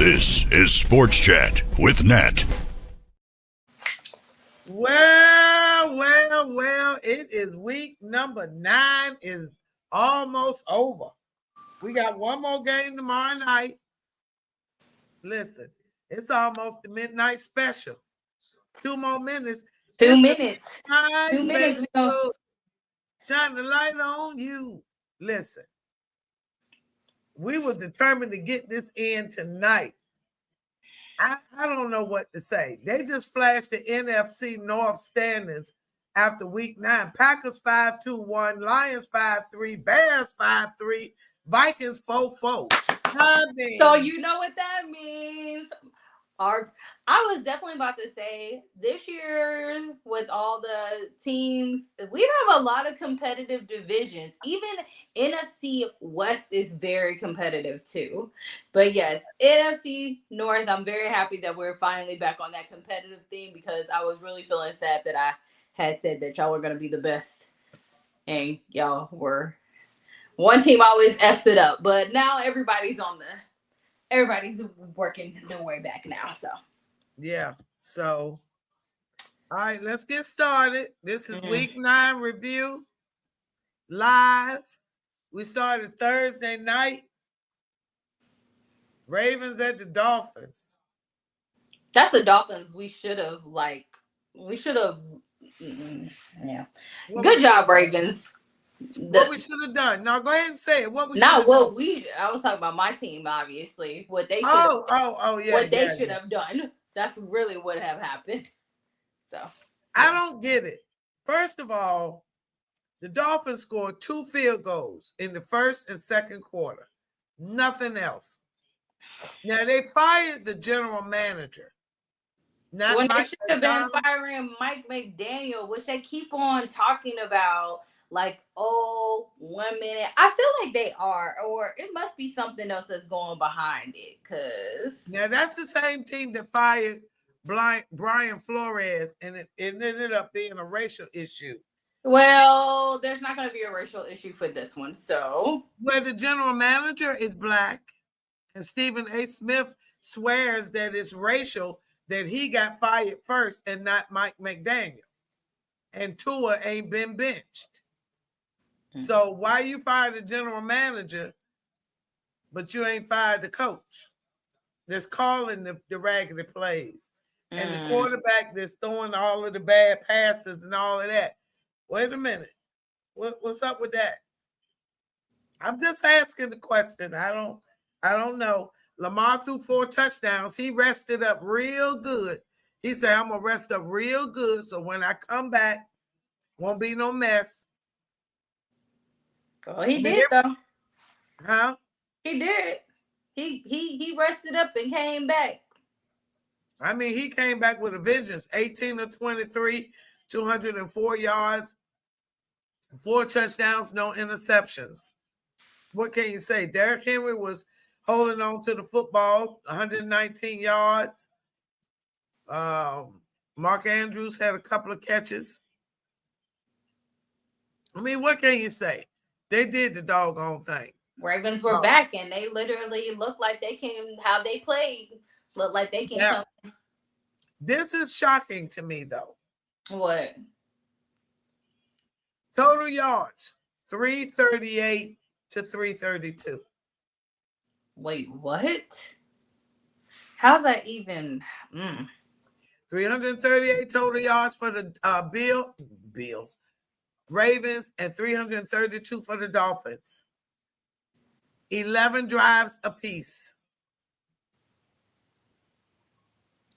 This is Sports Chat with Nat. Well, it is week number 9 is almost over. We got one more game tomorrow night. Listen, it's almost the midnight special. 2 more minutes. 2 minutes. 2 minutes. Shine the light on you. Listen, we were determined to get this in tonight. I don't know what to say. They just flashed the NFC North standings after week 9. Packers 5-2-1, Lions 5-3, Bears 5-3, Vikings 4-4. So you know what that means. I was definitely about to say this year with all the teams, we have a lot of competitive divisions. Even NFC West is very competitive too. But yes, NFC North, I'm very happy that we're finally back on that competitive theme because I was really feeling sad that I had said that y'all were going to be the best. And y'all were. One team always F's it up. But now everybody's working their way back now. So. Yeah. So, all right, let's get started. This is week 9 review live. We started Thursday night. Ravens at the Dolphins. That's the Dolphins. We should have. Yeah. Good job, Ravens. What we should have done. Now go ahead and say it. What we not what we. I was talking about my team, obviously. What they should. What they should have done. That's really what have happened. So I don't get it. First of all, the Dolphins scored 2 field goals in the first and second quarter. Nothing else. Now they fired the general manager. When they should have been firing Mike McDaniel, which they keep on talking about. Like, 1 minute. I feel like they are, or it must be something else that's going behind it. Yeah, that's the same team that fired Brian Flores, and it ended up being a racial issue. Well, there's not going to be a racial issue for this one. So, where the general manager is black, and Stephen A. Smith swears that it's racial that he got fired first and not Mike McDaniel, and Tua ain't been benched. So why you fired the general manager, but you ain't fired the coach that's calling the raggedy plays and the quarterback that's throwing all of the bad passes and all of that? Wait a minute. What's up with that? I'm just asking the question. I don't know. Lamar threw 4 touchdowns. He rested up real good. He said, I'm going to rest up real good so when I come back, won't be no mess. Oh, he did though. Huh? He did. He rested up and came back. I mean, he came back with a vengeance. 18 of 23, 204 yards, 4 touchdowns, no interceptions. What can you say? Derrick Henry was holding on to the football, 119 yards. Mark Andrews had a couple of catches. I mean, what can you say? They did the doggone thing. Ravens were back, and they literally looked like they can, how they played, looked like they can come. This is shocking to me, though. What? Total yards, 338 to 332. Wait, what? How's that even? 338 total yards for the Bills, Ravens, and 332 for the Dolphins. 11 drives apiece.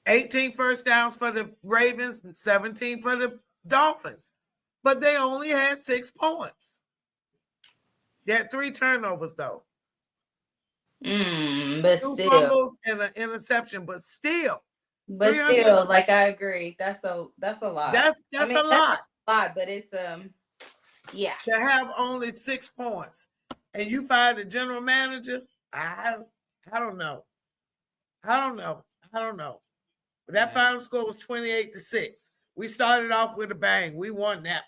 18 first downs for the Ravens and 17 for the Dolphins. But they only had 6 points. They had 3 turnovers, though. But 2 still. fumbles and an interception, but still. But still, like, I agree. That's a lot. That's a lot. That's a lot, but it's yeah. To have only 6 points and you fired the general manager, I don't know. But that final score was 28-6. We started off with a bang. We won that.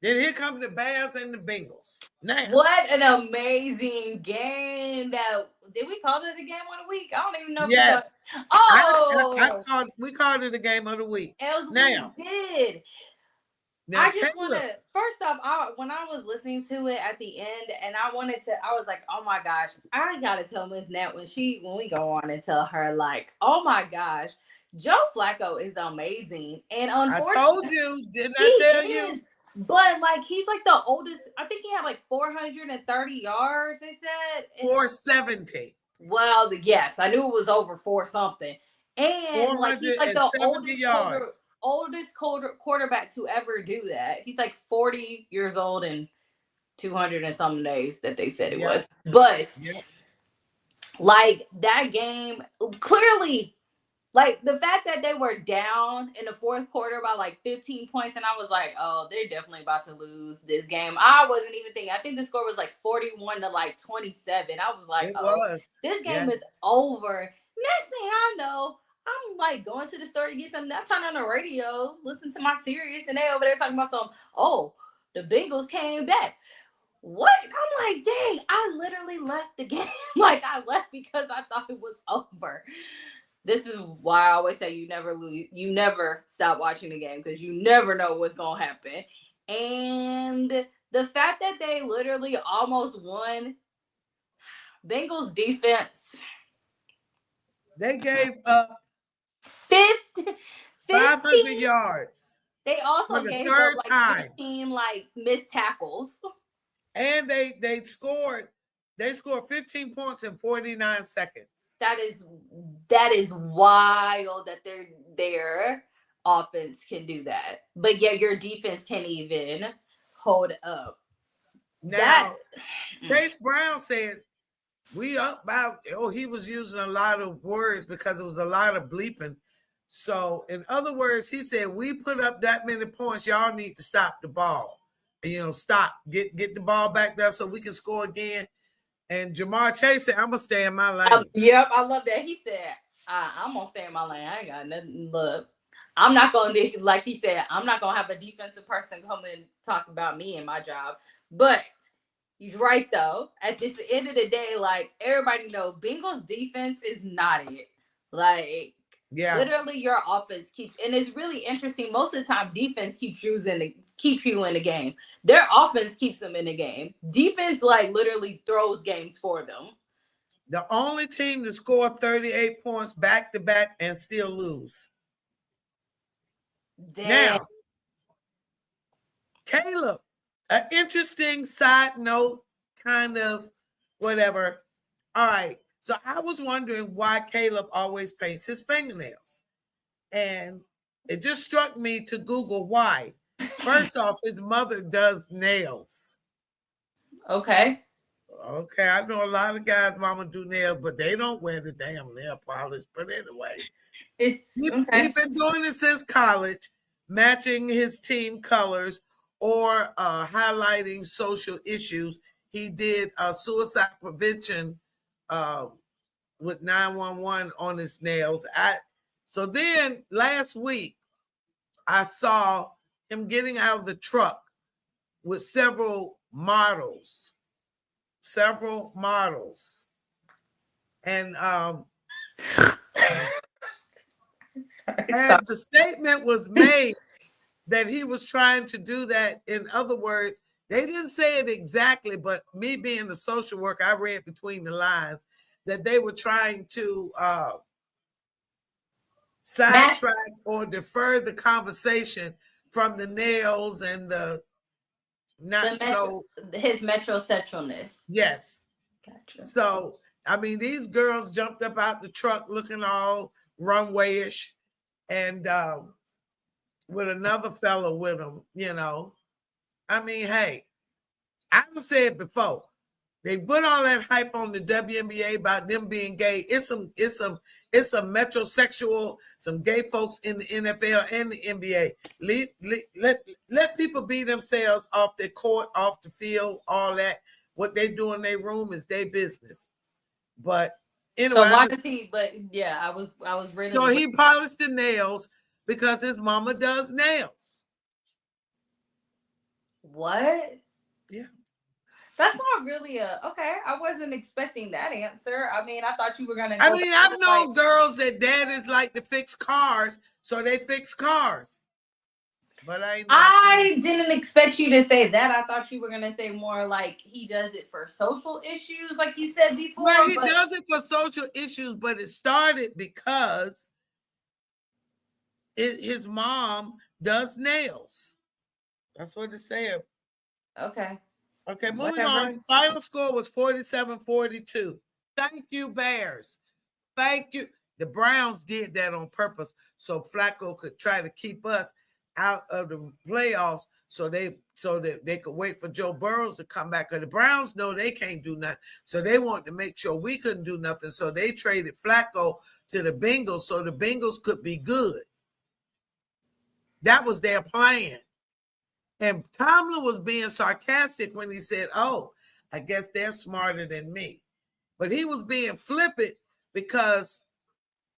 Then here come the Bears and the Bengals. Now, what an amazing game that Did we call it a game of the week? I don't even know. Yes. We called it a game of the week. We did. Now, I just want to, first off, when I was listening to it at the end, and I was like, oh my gosh, I got to tell Ms. Nat when we go on and tell her, like, oh my gosh, Joe Flacco is amazing. And unfortunately, I told you, didn't I tell you? But like, he's like the oldest. I think he had like 430 yards, they said. 470. Well, yes, I knew it was over 4 something. And like, he's like the oldest quarterback to ever do that. He's like 40 years old and 200 and some days that they said it was. But like, that game, clearly, like, the fact that they were down in the fourth quarter by like 15 points, and I was like, oh, they're definitely about to lose this game. I wasn't even thinking. I think the score was like 41 to like 27. I was like, this game is over. Next thing I know, I'm like going to the store to get something. I turn on the radio, listen to my Sirius, and they over there talking about something. Oh, the Bengals came back. What? I'm like, dang, I literally left the game. Like, I left because I thought it was over. This is why I always say you never lose. You never stop watching the game because you never know what's going to happen. And the fact that they literally almost won, Bengals defense. They gave up 500 yards. They also gave up like 15 like missed tackles. And they scored 15 points in 49 seconds. That is wild that their offense can do that. But yeah, your defense can't even hold up. Now, Chase Brown said we up by, he was using a lot of words because it was a lot of bleeping. So in other words, he said, we put up that many points. Y'all need to stop the ball. Stop. Get the ball back there so we can score again. And Jamar Chase said, I'm going to stay in my lane. Yep, I love that. He said, I'm going to stay in my lane. I ain't got nothing. Look, I'm not going to, like he said, I'm not going to have a defensive person come and talk about me and my job. But he's right, though. At this end of the day, like, everybody knows, Bengals defense is not it. Like, literally your offense keeps, and it's really interesting. Most of the time, defense keeps you in the game. Their offense keeps them in the game. Defense, like, literally throws games for them. The only team to score 38 points back to back and still lose. Damn. Now, Caleb, an interesting side note, kind of whatever. All right. So I was wondering why Caleb always paints his fingernails. And it just struck me to Google why. First off, his mother does nails. Okay, I know a lot of guys' mama do nails, but they don't wear the damn nail polish. But anyway, he's been doing it since college, matching his team colors or highlighting social issues. He did suicide prevention with 911 on his nails. So then last week, I saw him getting out of the truck with several models. And and the statement was made that he was trying to do that. In other words, they didn't say it exactly, but me being a social worker, I read between the lines that they were trying to sidetrack or defer the conversation from the nails and his metrosexualness. Yes. Gotcha. So, I mean, these girls jumped up out the truck looking all runway-ish and with another fellow with them, I mean, hey, I've said before, they put all that hype on the WNBA about them being gay. It's some metrosexual, some gay folks in the NFL and the NBA. Let people be themselves off the court, off the field, all that. What they do in their room is their business. But anyway, so why does he? But yeah, I was reading. So he polished the nails because his mama does nails. What? Yeah. That's not really okay. I wasn't expecting that answer. I mean, I thought you were gonna. I mean, I've known girls that daddies like to fix cars, so they fix cars. But I didn't expect you to say that. I thought you were gonna say more like he does it for social issues, like you said before. Well, he does it for social issues, but it started because his mom does nails. That's what it said. Okay. Okay, moving on. Final score was 47-42. Thank you, Bears. Thank you. The Browns did that on purpose so Flacco could try to keep us out of the playoffs so that they could wait for Joe Burrows to come back. Because the Browns know they can't do nothing. So they wanted to make sure we couldn't do nothing. So they traded Flacco to the Bengals so the Bengals could be good. That was their plan. And Tomlin was being sarcastic when he said, oh, I guess they're smarter than me. But he was being flippant because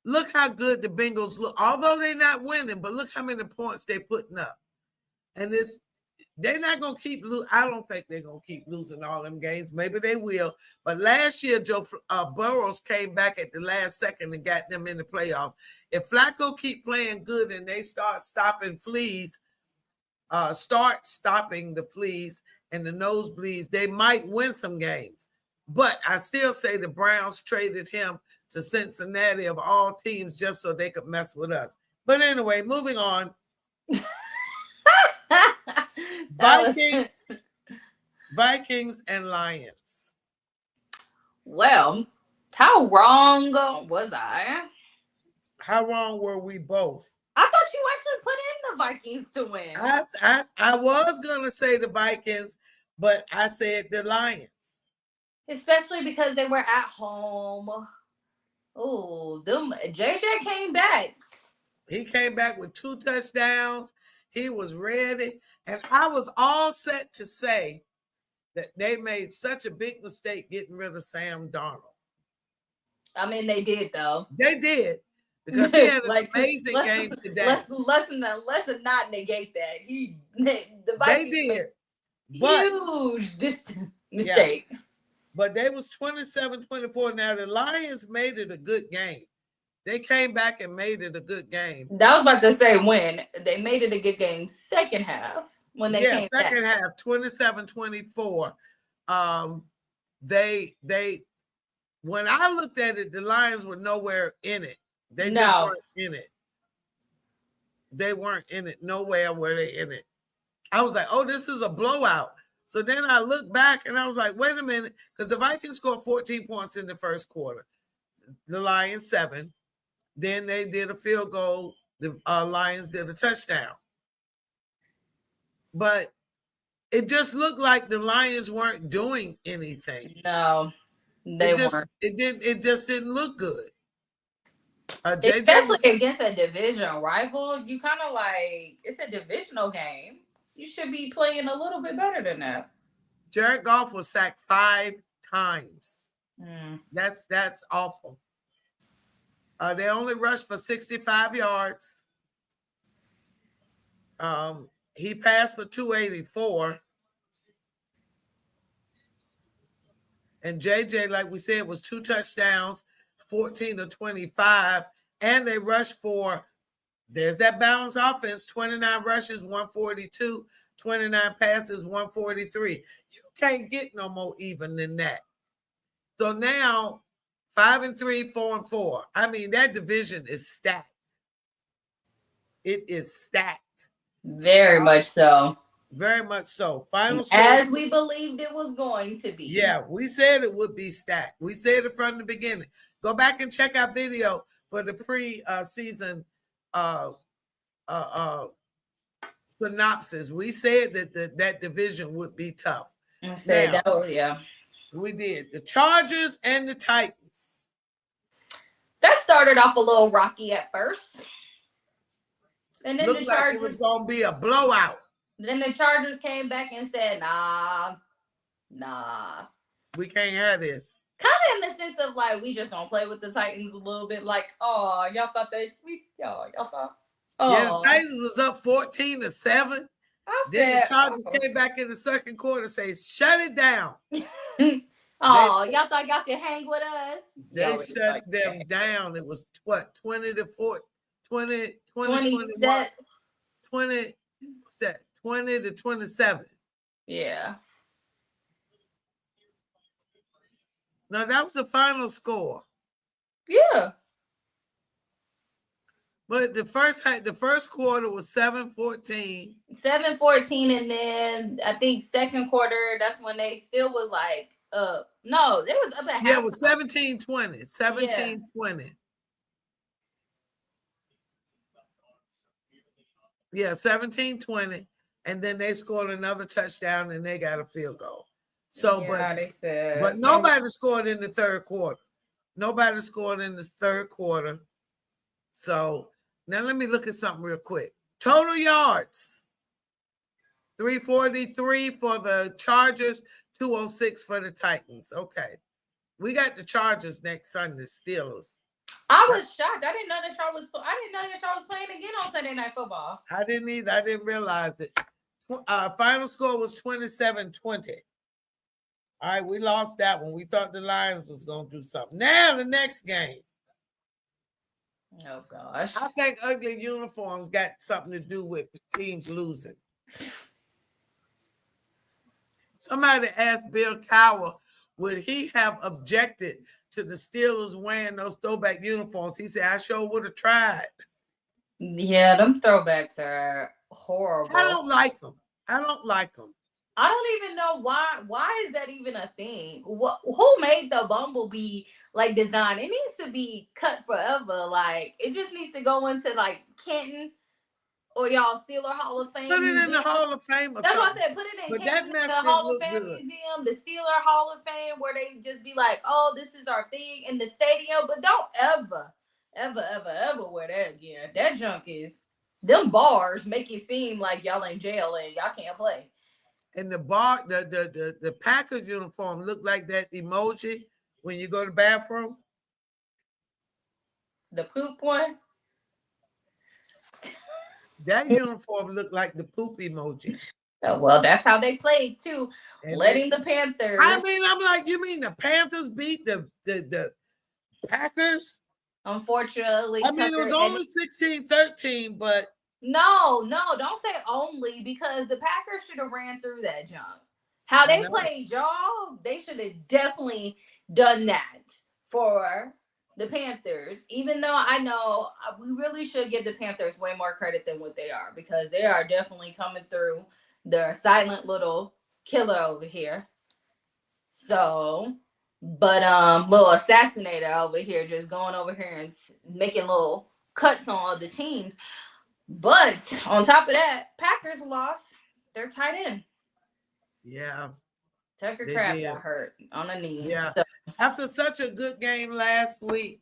look how good the Bengals look. Although they're not winning, but look how many points they're putting up. And they're not going to keep losing. I don't think they're going to keep losing all them games. Maybe they will. But last year, Joe Burrows came back at the last second and got them in the playoffs. If Flacco keep playing good and they start stopping the fleas and the nosebleeds, they might win some games. But I still say the Browns traded him to Cincinnati of all teams just so they could mess with us. But anyway, moving on. Vikings and Lions. Well, how wrong was I? How wrong were we both? I thought you actually put in the Vikings to win. I was going to say the Vikings, but I said the Lions. Especially because they were at home. Oh, JJ came back. He came back with 2 touchdowns. He was ready. And I was all set to say that they made such a big mistake getting rid of Sam Darnold. I mean, they did, though. They did. Because he had an amazing game today. Let's not negate that. The Vikings they did. Huge mistake. Yeah. But they was 27-24. Now, the Lions made it a good game. They came back and made it a good game. That was about to say when. They made it a good game second half. When they came second back. half, 27-24. They when I looked at it, the Lions were nowhere in it. They just weren't in it. They weren't in it. Nowhere were they in it. I was like, oh, this is a blowout. So then I looked back and I was like, wait a minute, because the Vikings scored 14 points in the first quarter. The Lions 7. Then they did a field goal. The Lions did a touchdown. But it just looked like the Lions weren't doing anything. No, they weren't. It just didn't look good. Especially against a division rival, you kind of like, it's a divisional game. You should be playing a little bit better than that. Jared Goff was sacked 5 times. That's awful. They only rushed for 65 yards. He passed for 284. And JJ, like we said, was 2 touchdowns, 14-25. And they rushed for, there's that balanced offense, 29 rushes, 142, 29 passes, 143. You can't get no more even than that. So now, 5-3, 4-4. I mean, that division is stacked. It is stacked. Very much so. Very much so. Final score, as we believed it was going to be. Yeah, we said it would be stacked. We said it from the beginning. Go back and check our video for the pre-season synopsis. We said that division would be tough. We did. The Chargers and the Titans. That started off a little rocky at first. And then looked the Chargers, like it was going to be a blowout. Then the Chargers came back and said, nah. We can't have this. Kind of in the sense of like, we just gonna play with the Titans a little bit. Like, oh, y'all thought. Oh. Yeah, the Titans was up 14-7. Then the Chargers came back in the second quarter, say, "Shut it down." Oh, y'all thought y'all could hang with us? They shut them down. It was what, 20 to 4, 20 to 27. Yeah. No, that was the final score. Yeah. But the first quarter was 7-14. 7-14, and then I think second quarter, that's when they still was like no, it was up at half. Yeah, it was 17-20. 17-20. Yeah, 17-20. And then they scored another touchdown and they got a field goal. So, but nobody scored in the third quarter. Nobody scored in the third quarter. So now let me look at something real quick. Total yards: 343 for the Chargers, 206 for the Titans. Okay, we got the Chargers next Sunday. Steelers. I was shocked. I didn't know that y'all was playing again on Sunday Night Football. I didn't either. I didn't realize it. Final score was 27-20. All right, we lost that one. We thought the Lions was going to do something. Now the next game. Oh, gosh. I think ugly uniforms got something to do with teams losing. Somebody asked Bill Cowher, would he have objected to the Steelers wearing those throwback uniforms? He said, I sure would have tried. Yeah, them throwbacks are horrible. I don't like them. I don't even know why. Why is that even a thing? Who made the Bumblebee design? It needs to be cut forever. It just needs to go into Kenton or y'all Steeler Hall of Fame. Put it in the Hall of Fame. That's what I said. Put it in Kenton, the Hall of Fame Museum, the Steeler Hall of Fame, where they just be like, "Oh, this is our thing," in the stadium. But don't ever wear that again. That junk is. Them bars make it seem like y'all in jail and y'all can't play. And the Packers uniform look like that emoji when you go to the bathroom. The poop one? That uniform looked like the poop emoji. Oh, well, that's how they played too. And letting the Panthers. I mean, I'm like, you mean the Panthers beat the Packers? Unfortunately. I mean, it was only 16-13, but. No, don't say only, because the Packers should have ran through that junk. How they played y'all, they should have definitely done that for the Panthers. Even though I know we really should give the Panthers way more credit than what they are, because they are definitely coming through. They're a silent little killer over here. So, but little assassinator over here, just going over here and making little cuts on other teams. But on top of that, Packers lost their tight end. Yeah. Tucker Kraft got hurt on a knee. Yeah. So. After such a good game last week,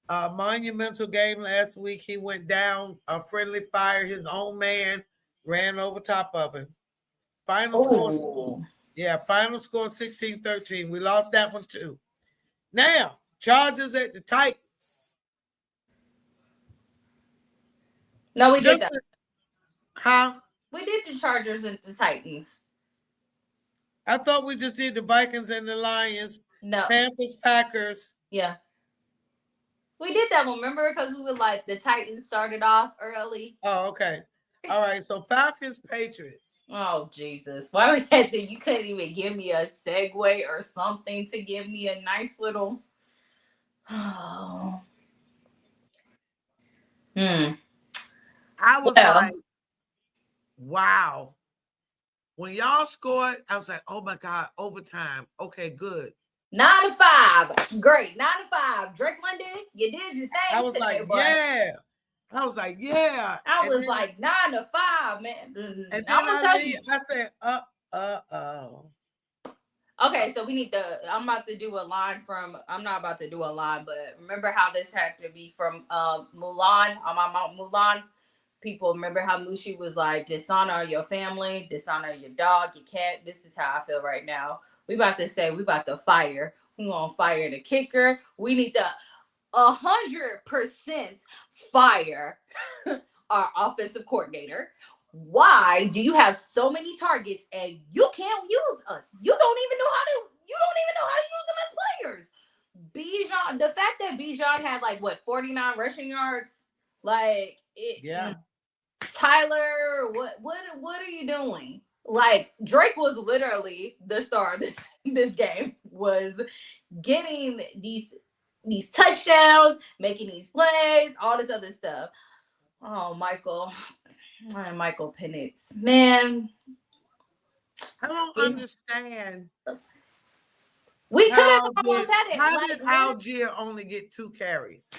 a monumental game last week, he went down a friendly fire. His own man ran over top of him. Final score 16-13. We lost that one too. Now, Chargers at the Titans. No, we did that. Huh? We did the Chargers and the Titans. I thought we just did the Vikings and the Lions. No. Panthers, Packers. Yeah. We did that one, remember? Because we were like, the Titans started off early. Oh, okay. All right. So Falcons, Patriots. Oh, Jesus. Why we had to? You couldn't even give me a segue or something to give me a nice little. Oh. I was like, wow. When y'all scored, I was like, oh my God, overtime. Okay, good. 9-5. Great. 9-5. Drake London, you did your thing. I was like, yeah. I was like, yeah. I was like 9-5, man. And then I said, Okay, so we need I'm not about to do a line, but remember how this had to be from Mulan, on my Mount Mulan? People remember how Mushi was like, dishonor your family, dishonor your dog, your cat. This is how I feel right now. We about to fire. We gonna fire the kicker. We need to 100% fire our offensive coordinator. why do you have so many targets and you can't use us? You don't even know how to use them as players. Bijan, the fact that Bijan had like what 49 rushing yards, like it. Yeah. Tyler, what are you doing? Like Drake was literally the star of this game, was getting these touchdowns, making these plays, all this other stuff. Oh, Michael Penix, man. I don't understand. We could have almost had it. How did Algier only get 2 carries?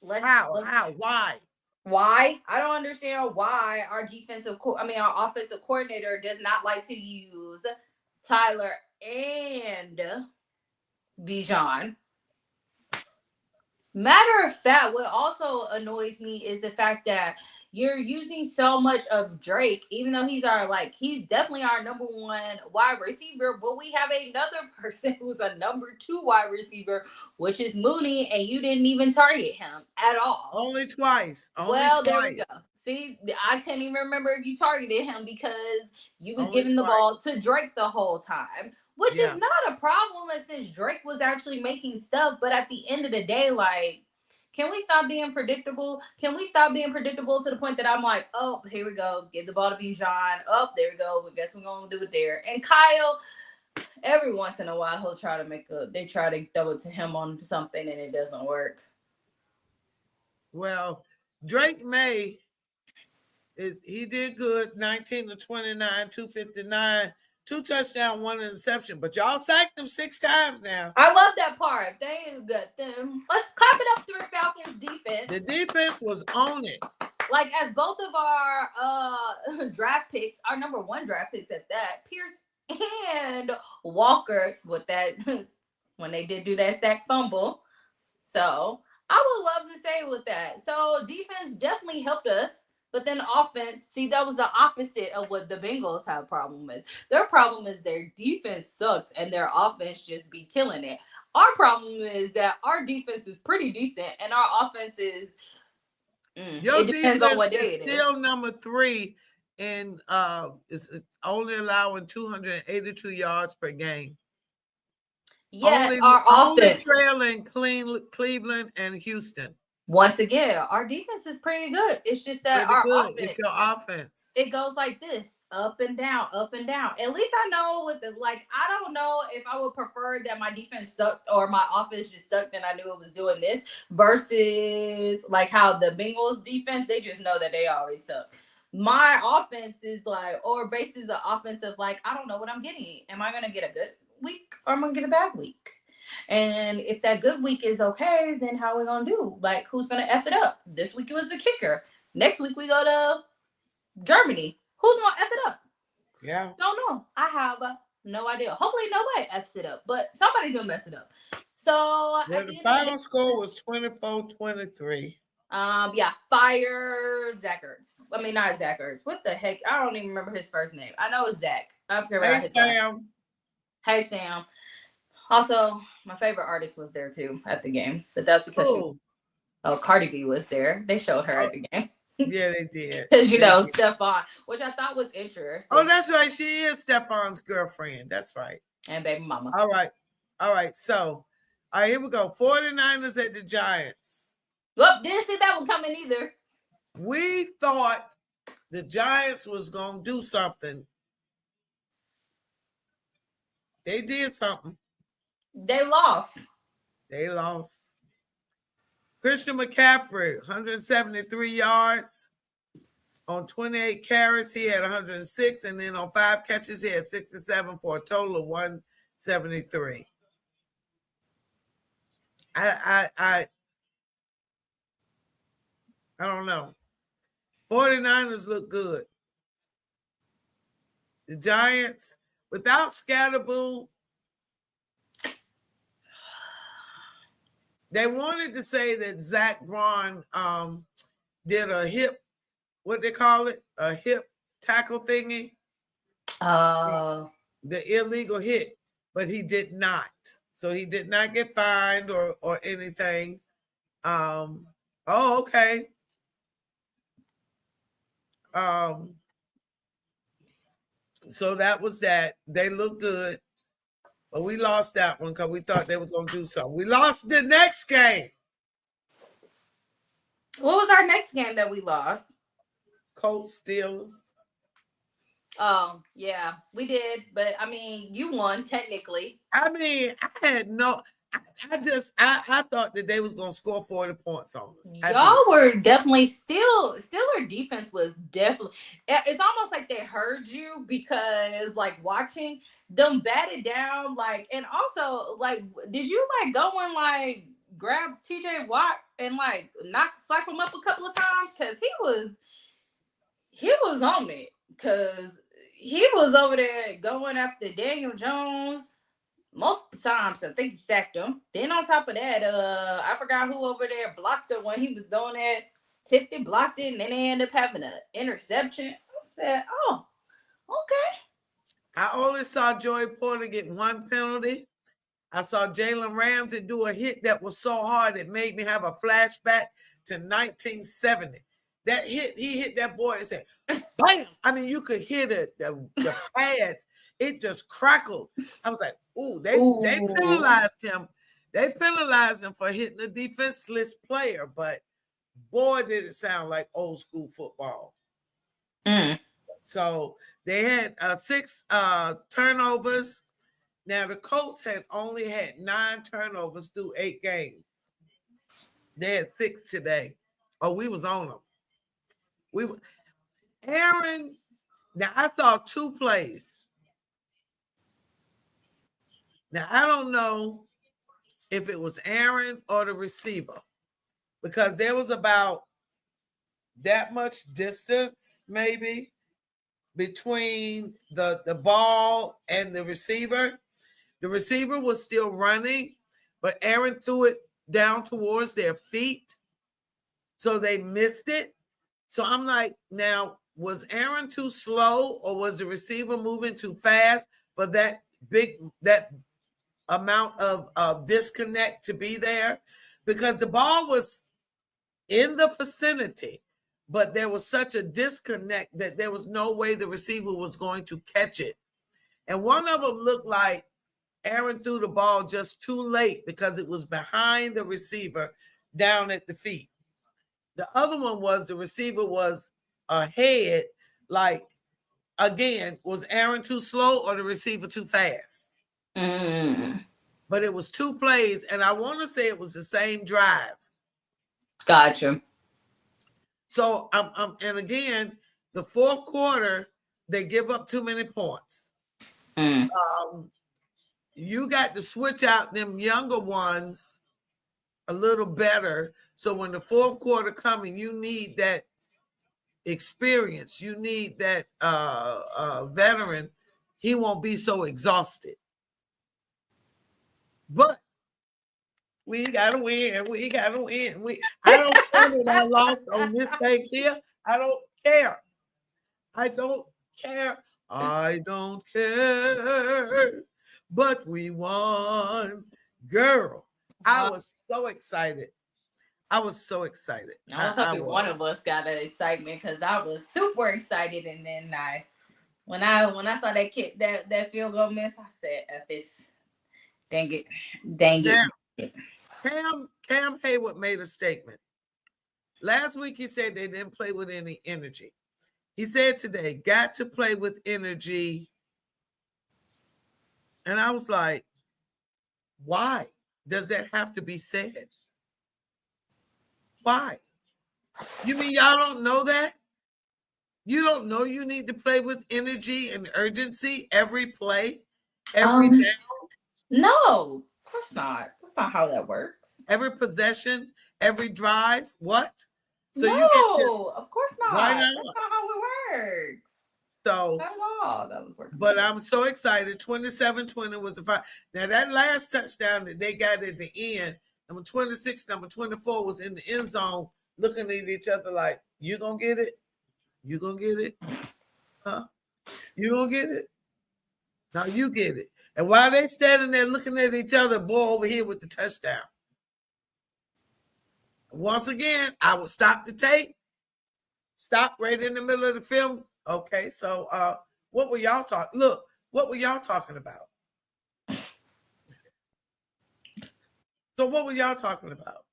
How? Why? Why? I don't understand why our offensive coordinator does not like to use Tyler and Bijan. Matter of fact, what also annoys me is the fact that you're using so much of Drake, even though he's definitely our number 1 wide receiver, but we have another person who's a number 2 wide receiver, which is Mooney, and you didn't even target him at all. Only twice. There we go. See, I couldn't even remember if you targeted him because you was giving the ball to Drake the whole time. Which is not a problem since Drake was actually making stuff. But at the end of the day, like, can we stop being predictable? Can we stop being predictable to the point that I'm like, oh, here we go. Give the ball to Bijan. Oh, there we go. I guess we're going to do it there. And Kyle, every once in a while, he'll try to throw it to him on something and it doesn't work. Well, Drake May, he did good. 19 to 29, 259. 2 touchdowns, 1 interception, but y'all sacked him 6 times now. I love that part. They got them. Let's clap it up to the Falcons defense. The defense was on it. Like, as both of our draft picks, our number 1 draft picks at that, Pierce and Walker, with that when they did do that sack fumble. So I would love to say with that. So defense definitely helped us. But then offense, see, that was the opposite of what the Bengals have a problem with. Their problem is their defense sucks and their offense just be killing it. Our problem is that our defense is pretty decent and our offense is Your defense on what day is still number 3 and is only allowing 282 yards per game. Yeah, our offense trailing Cleveland and Houston. Once again, our defense is pretty good. It's just that offense. It's your offense. It goes like this, up and down, up and down. At least I know I don't know if I would prefer that my defense sucked or my offense just sucked and I knew it was doing this versus like how the Bengals defense, they just know that they always suck. My offense is bases the offense of I don't know what I'm getting. Am I going to get a good week or am I going to get a bad week? And if that good week is okay, then how are we going to do? Like, who's going to F it up? This week it was the kicker. Next week we go to Germany. Who's going to F it up? Yeah. Don't know. I have no idea. Hopefully nobody F's it up, but somebody's going to mess it up. So the final score was 24-23. Fire Zach Ertz. I mean, not Zach Ertz. What the heck? I don't even remember his first name. I know it's Zach. I forget Hey, Sam. Hey, Sam. Also, my favorite artist was there too at the game, but that's because Cardi B was there. They showed her at the game. Yeah, they did. Because Stephon, which I thought was interesting. Oh, that's right. She is Stephon's girlfriend. That's right. And baby mama. All right. So, all right, here we go. 49ers at the Giants. Well, didn't see that one coming either. We thought the Giants was gonna do something. They did something. They lost. Christian McCaffrey, 173 yards on 28 carries. He had 106, and then on 5 catches, he had 67 for a total of 173. I don't know. 49ers look good. The Giants, without Scatterboo, they wanted to say that Zach Braun did a hip, what they call it, a hip tackle thingy. The illegal hit, but he did not. So he did not get fined or anything. Okay. So that was that. They looked good, but we lost that one because we thought they were going to do something. We lost the next game. What was our next game that we lost? Colts Steelers. Oh, yeah, we did. But, I mean, you won, technically. I mean, I had no... I thought that they was going to score 40 points on us. Y'all were definitely Steeler defense was definitely... It's almost like they heard you because, like, watching them bat it down, like... And also, like, did you, like, go and, like, grab TJ Watt and, like, slap him up a couple of times? Because he was on it. Because he was over there going after Daniel Jones. Most of the times, I think he sacked him. Then on top of that, I forgot who over there blocked it when he was doing that. Tipped it, blocked it, and then they ended up having an interception. I said, oh, okay. I only saw Joey Porter get one penalty. I saw Jalen Ramsey do a hit that was so hard it made me have a flashback to 1970. That hit, he hit that boy and said, bam! I mean, you could hear the pads. It just crackled. I was like, ooh, they penalized him. They penalized him for hitting a defenseless player, but boy, did it sound like old school football. So they had 6 turnovers. Now, the Colts had only had 9 turnovers through 8 games. They had 6 today. Oh, we was on them. Aaron, now I saw 2 plays. Now, I don't know if it was Aaron or the receiver because there was about that much distance maybe between the ball and the receiver. The receiver was still running, but Aaron threw it down towards their feet, so they missed it. So I'm like, now, was Aaron too slow or was the receiver moving too fast for that amount of disconnect to be there? Because the ball was in the vicinity, but there was such a disconnect that there was no way the receiver was going to catch it. And one of them looked like Aaron threw the ball just too late because it was behind the receiver down at the feet. The other one was the receiver was ahead. Like, again, was Aaron too slow or the receiver too fast? But it was 2 plays, and I want to say it was the same drive. Gotcha. So, and again, the 4th quarter, they give up too many points. You got to switch out them younger ones a little better. So when the 4th quarter coming, you need that experience. You need that veteran. He won't be so exhausted. But we got to win. We got to win. I don't care that I lost on this thing here. I don't care. I don't care. I don't care. But we won. Girl, I was so excited. I was so excited. I was hoping one of us got an excitement because I was super excited. And then when I saw that kid, that field goal miss, I said, F this. Dang it. Cam Hayward made a statement. Last week he said they didn't play with any energy. He said today, got to play with energy. And I was like, why does that have to be said? Why? You mean y'all don't know that? You don't know you need to play with energy and urgency every play, every down? No, of course not. That's not how that works. Every possession, every drive, what? So no, you get to, of course not. Why not? That's not how it works. So not at all. That was working. But I'm so excited. 27-20 was the fight. Now that last touchdown that they got at the end, number 26, number 24 was in the end zone looking at each other like, you gonna get it? You gonna get it? Huh? You gonna get it? Now you get it. And while they standing there looking at each other, boy over here with the touchdown. Once again, I would stop the tape, Stop right in the middle of the film. Okay, so what were y'all talking? Look, what were y'all talking about? So what were y'all talking about?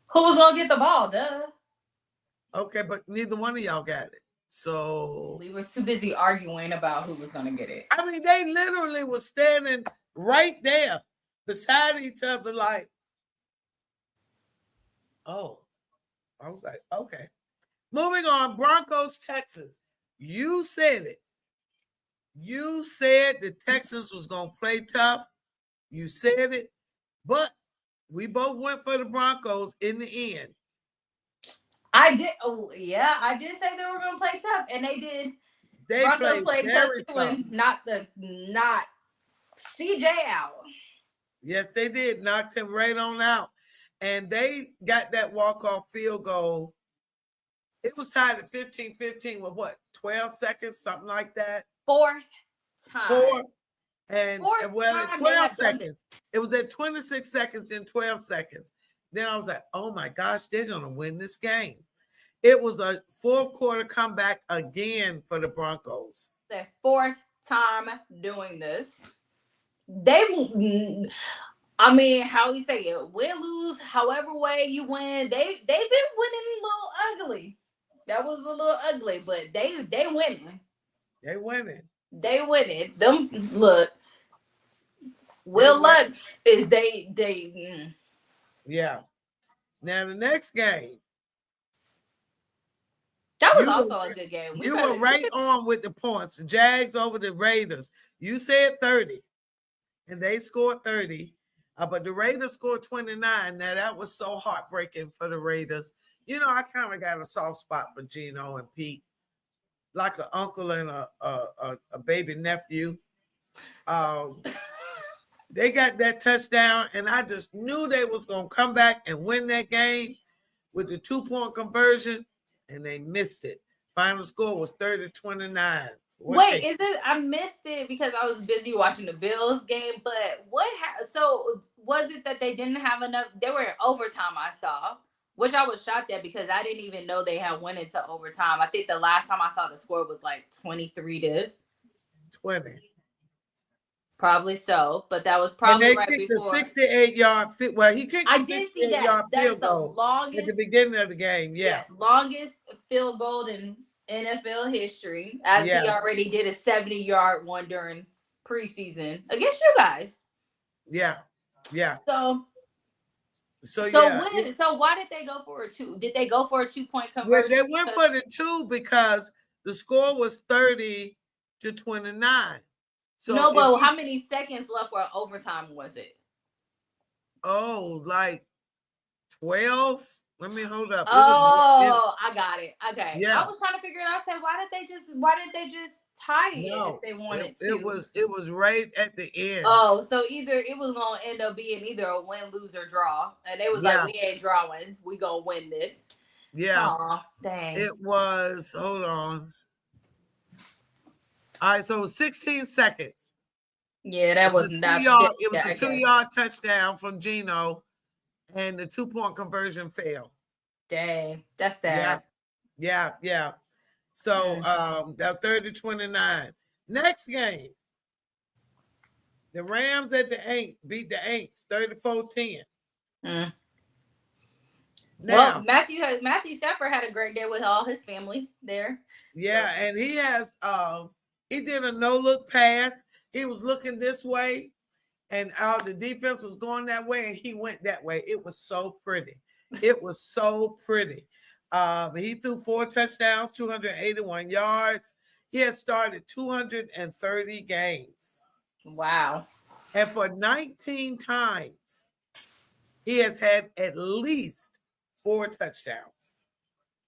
Who was gonna get the ball? Duh. Okay, but neither one of y'all got it. So we were too busy arguing about who was gonna get it. I mean, they literally were standing right there beside each other, like, oh, I was like, okay. Moving on, Broncos, Texas. You said it. You said the Texans was gonna play tough. You said it, but we both went for the Broncos in the end. I did. Oh, yeah, I did say they were going to play tough, and they did. They Broncos played tough too, tough. and not CJ out. Yes, they did. Knocked him right on out, and they got that walk-off field goal. It was tied at 15-15 with what, 12 seconds, something like that. Fourth time. And 12 seconds. It was at 26 seconds and 12 seconds. Then I was like, oh my gosh, they're going to win this game. It was a fourth quarter comeback again for the Broncos. Their fourth time doing this. I mean, how you say it? Win, lose, however way you win. They've been winning a little ugly. That was a little ugly, but they winning. They winning. They winning. Them look. Will Lutz is they. Yeah. Now the next game. That was also a good game. You were right on with the points. The Jags over the Raiders. You said 30, and they scored 30. But the Raiders scored 29. Now, that was so heartbreaking for the Raiders. You know, I kind of got a soft spot for Geno and Pete, like an uncle and a baby nephew. They got that touchdown, and I just knew they was going to come back and win that game with the 2-point conversion, and they missed it. Final score was 30-29. Wait, is it? I missed it because I was busy watching the Bills game. But so was it that they didn't have enough? They were in overtime. I saw, which I was shocked at because I didn't even know they had went into overtime. I think the last time I saw the score was like 23-20. Probably so, but that was probably right before. The 68-yard field. Well, he kicked the 68-yard field goal. The longest at the beginning of the game. Yeah, yes, longest field goal in NFL history, as he already did a 70-yard one during preseason against you guys. Yeah. So why did they go for a 2? Did they go for a 2-point conversion? They went for the 2 because the score was 30-29. So no, but how many seconds left for overtime was it? Oh, like 12. Let me hold up. I got it. Okay. Yeah. I was trying to figure it out. I said, why did they just tie it if they wanted to? It was right at the end. Oh, so either it was gonna end up being either a win, lose, or draw. And they was like, we ain't drawing. We gonna win this. Yeah. Aw, dang. It was, hold on. All right, so 16 seconds. Yeah, that was not. It was a 2-yard touchdown from Geno, and the 2-point conversion failed. Dang, that's sad. Yeah. So that 30-29. Next game, the Rams at the Aints beat the Aints 34-10. Now, Matthew Stafford had a great day with all his family there. Yeah, and he has he did a no-look pass. He was looking this way, and the defense was going that way, and he went that way. It was so pretty. It was so pretty. He threw 4 touchdowns, 281 yards. He has started 230 games. Wow. And for 19 times, he has had at least 4 touchdowns.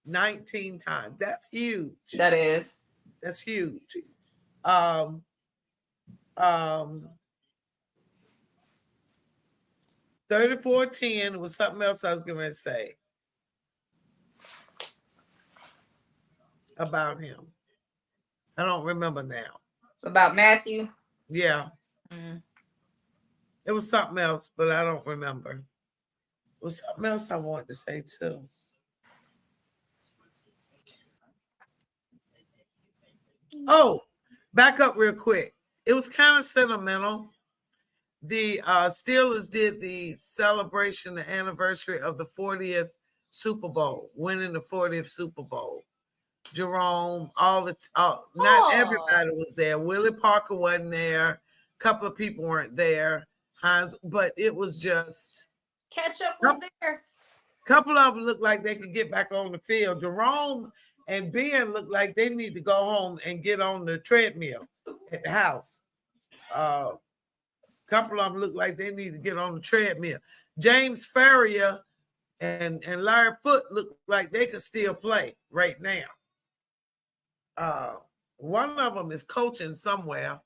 19 times. That's huge. That is. That's huge. 34-10 was something else I was going to say about him. I don't remember now. About Matthew? Yeah. It was something else, but I don't remember. It was something else I wanted to say too. Oh, back up real quick. It was kind of sentimental. The Steelers did the celebration, the anniversary of the 40th Super Bowl, winning the 40th Super Bowl. Jerome, not everybody was there. Willie Parker wasn't there. A couple of people weren't there. Hines, but it was just Ketchup was there. A couple of them looked like they could get back on the field. Jerome and Ben looked like they need to go home and get on the treadmill at the house. Couple of them look like they need to get on the treadmill. James Ferrier and Larry Foote look like they could still play right now. One of them is coaching somewhere,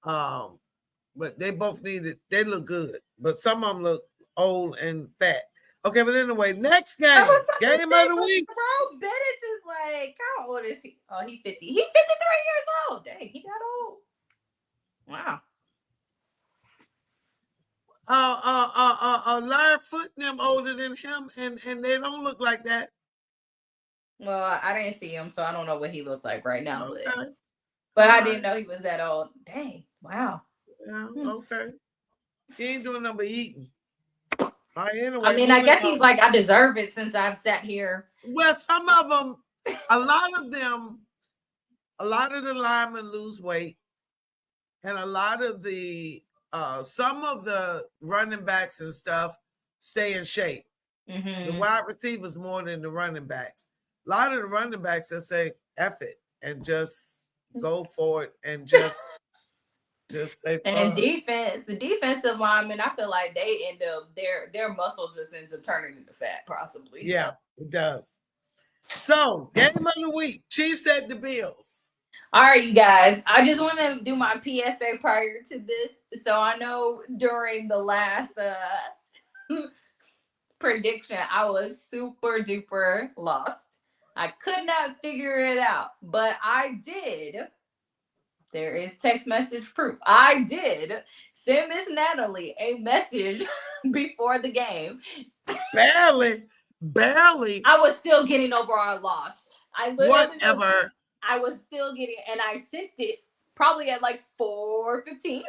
but they both they look good. But some of them look old and fat. Okay, but anyway, next game of the week. Bro, Bennett is like, how old is he? Oh, he's 50. He's 53 years old. Dang, he got old. Wow. Larry Foote and them older than him, and they don't look like that. Well, I didn't see him, so I don't know what he looked like right now. Okay. But I didn't know he was that old. Dang, wow. Yeah, okay. He ain't doing nothing but eating. Anyway, I mean, I guess he's like, I deserve it since I've sat here. Well, some of them, a lot of the linemen lose weight, and a lot of the some of the running backs and stuff stay in shape. Mm-hmm. The wide receivers more than the running backs. A lot of the running backs that say F it and just go for it and just say fun. And defense, the defensive linemen, I feel like they end up their muscle just ends up turning into fat, possibly. Yeah, it does. So, game of the week, Chiefs at the Bills. All right, you guys. I just want to do my PSA prior to this. So I know during the last prediction, I was super duper lost. I could not figure it out, but I did. There is text message proof. I did send Miss Natalie a message before the game. Barely. I was still getting over our loss. I was still getting, and I sent it probably at like 4:15,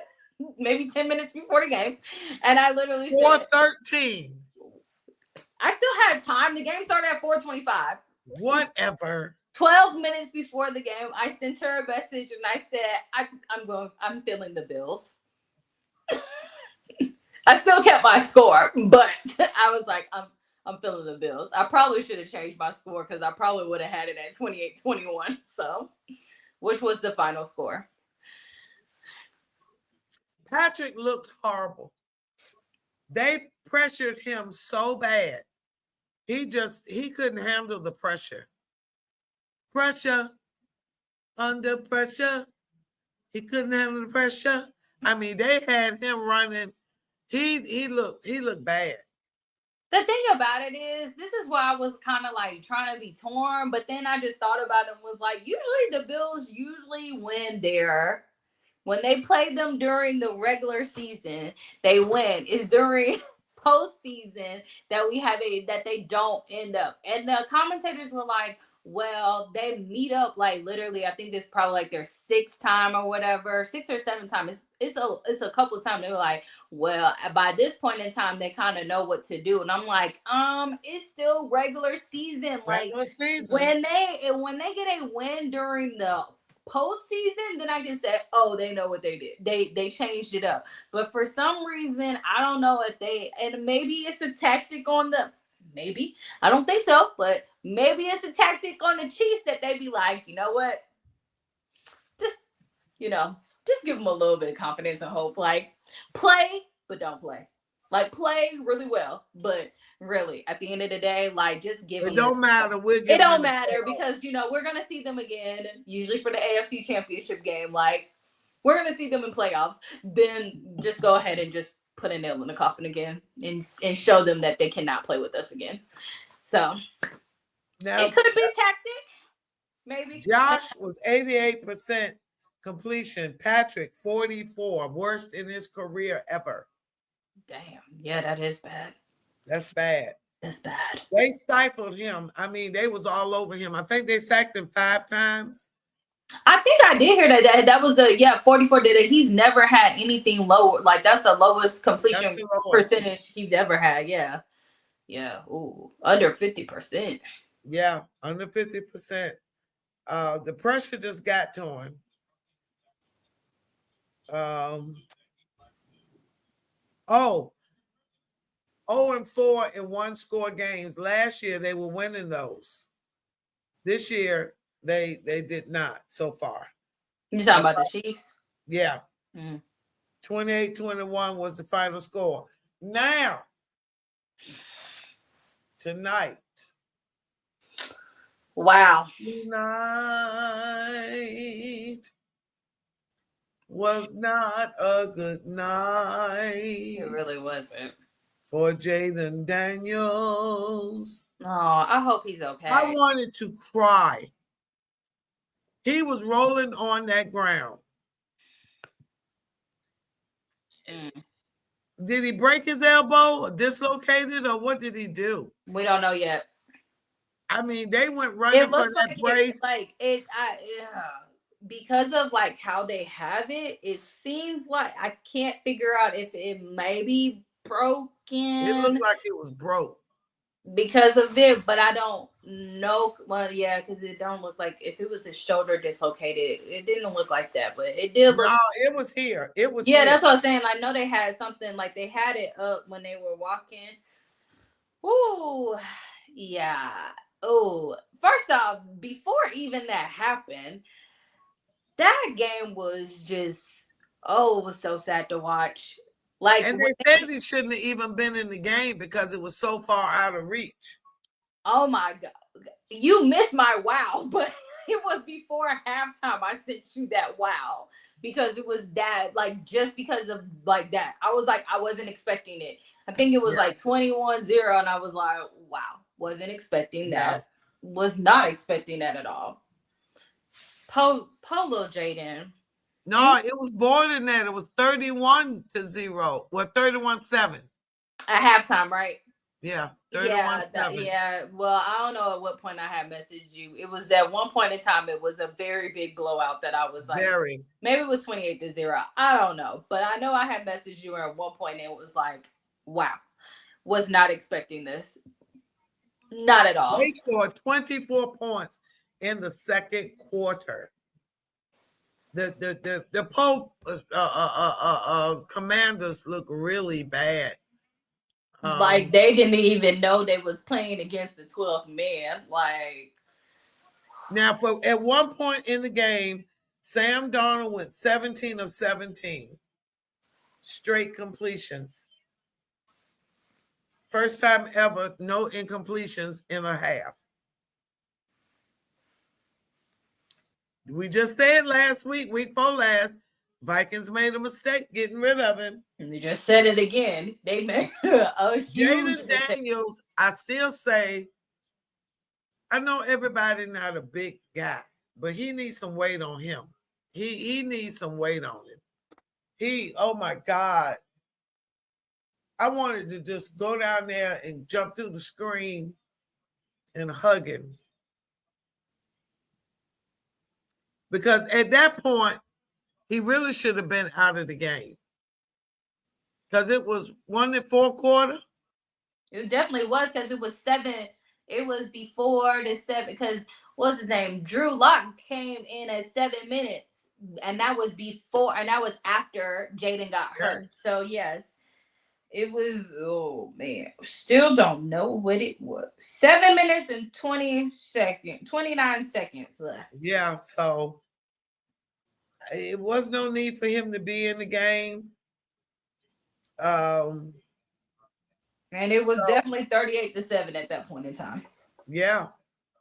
maybe 10 minutes before the game. And I literally 4:13. I still had time. The game started at 4:25. Whatever. 12 minutes before the game, I sent her a message and I said, I'm feeling the Bills. I still kept my score, but I was like, I'm feeling the Bills. I probably should have changed my score because I probably would have had it at 28-21. So, which was the final score? Patrick looked horrible. They pressured him so bad. He couldn't handle the pressure. Pressure, under pressure. He couldn't handle the pressure. I mean, they had him running. He looked bad. The thing about it is, this is why I was kind of like trying to be torn, but then I just thought about it and was like, usually the Bills when they play them during the regular season, they win. It's during postseason that they don't end up. And the commentators were like, well, they meet up like literally, I think this is probably like their 6th time or whatever, 6th or 7th time. It's a couple of times. They were like, well, by this point in time, they kind of know what to do. And I'm like, it's still regular season. Regular season. When they get a win during the postseason, then I can say, oh, they know what they did. They changed it up. But for some reason, I don't know and maybe it's a tactic on maybe. I don't think so, but maybe it's a tactic on the Chiefs that they be like, you know what? Just give them a little bit of confidence and hope. Like, play, but don't play. Like, play really well, but really, at the end of the day, like, just give them. It don't matter. It don't matter because, we're going to see them again, usually for the AFC Championship game. Like, we're going to see them in playoffs. Then just go ahead and just put a nail in the coffin again and show them that they cannot play with us again. So, now, it could be tactic, maybe. Josh was 88% completion. Patrick, 44. Worst in his career ever. Damn. Yeah, that is bad. That's bad. That's bad. They stifled him. I mean, they was all over him. I think they sacked him 5 times. I think I did hear that was 44 did it. He's never had anything lower. Like that's the lowest completion percentage he's ever had. Yeah. Yeah. Ooh, under 50%. Yeah, under 50%. The pressure just got to him. 0-4 in one score games. Last year they were winning those. This year they did not so far. You talking about the Chiefs? Yeah. 28-21 was the final score. Now, tonight. Wow. Tonight was not a good night. It really wasn't. For Jayden Daniels. Oh, I hope he's okay. I wanted to cry. He was rolling on that ground. Did he break his elbow or dislocate it, or what did he do? We don't know yet. I mean, they went running for that brace. Because of like how they have it, it seems like I can't figure out if it may be broken. It looked like it was broke. Because of it, but I don't know. Well, yeah, because it don't look like if it was his shoulder dislocated, it didn't look like that, but it did look. No, it was here. It was. Yeah, here. That's what I'm saying. I know they had something like they had it up when they were walking. Ooh, yeah. Oh, first off, before even that happened, that game was just it was so sad to watch. Like, and they said he shouldn't have even been in the game because it was so far out of reach. Oh my God. You missed my wow, but it was before halftime. I sent you that wow because it was that, like, just because of like that. I was like, I wasn't expecting it. I think it was like 21-0, and I was like, wow, wasn't expecting that. Was not expecting that at all. Polo Jayden. No, it was more than that. It was 31-0. Well, 31-7. At halftime, right? Yeah. 31-7. Yeah. Well, I don't know at what point I had messaged you. It was at one point in time, it was a very big blowout that I was like, maybe it was 28-0. I don't know. But I know I had messaged you at one point and it was like, wow, was not expecting this. Not at all. They scored 24 points in the second quarter. The Pope Commanders look really bad. Like they didn't even know they was playing against the 12th man. Like now, at one point in the game, Sam Darnold went 17 of 17 straight completions. First time ever, no incompletions in a half. We just said last week, week 4 last, Vikings made a mistake getting rid of him. And they just said it again. They made a huge Jayden Daniels, I still say, I know everybody not a big guy, but he needs some weight on him. He needs some weight on him. Oh my God. I wanted to just go down there and jump through the screen and hug him. Because at that point, he really should have been out of the game. Because it was 1-4 quarter. It definitely was because it was 7. It was before the 7 because what's his name? Drew Lock came in at 7 minutes. And that was before, and that was after Jayden got hurt. So yes, it was, oh man, still don't know what it was. 7 minutes and 29 seconds left. Yeah, so it was no need for him to be in the game. And it was definitely 38-7 at that point in time. Yeah,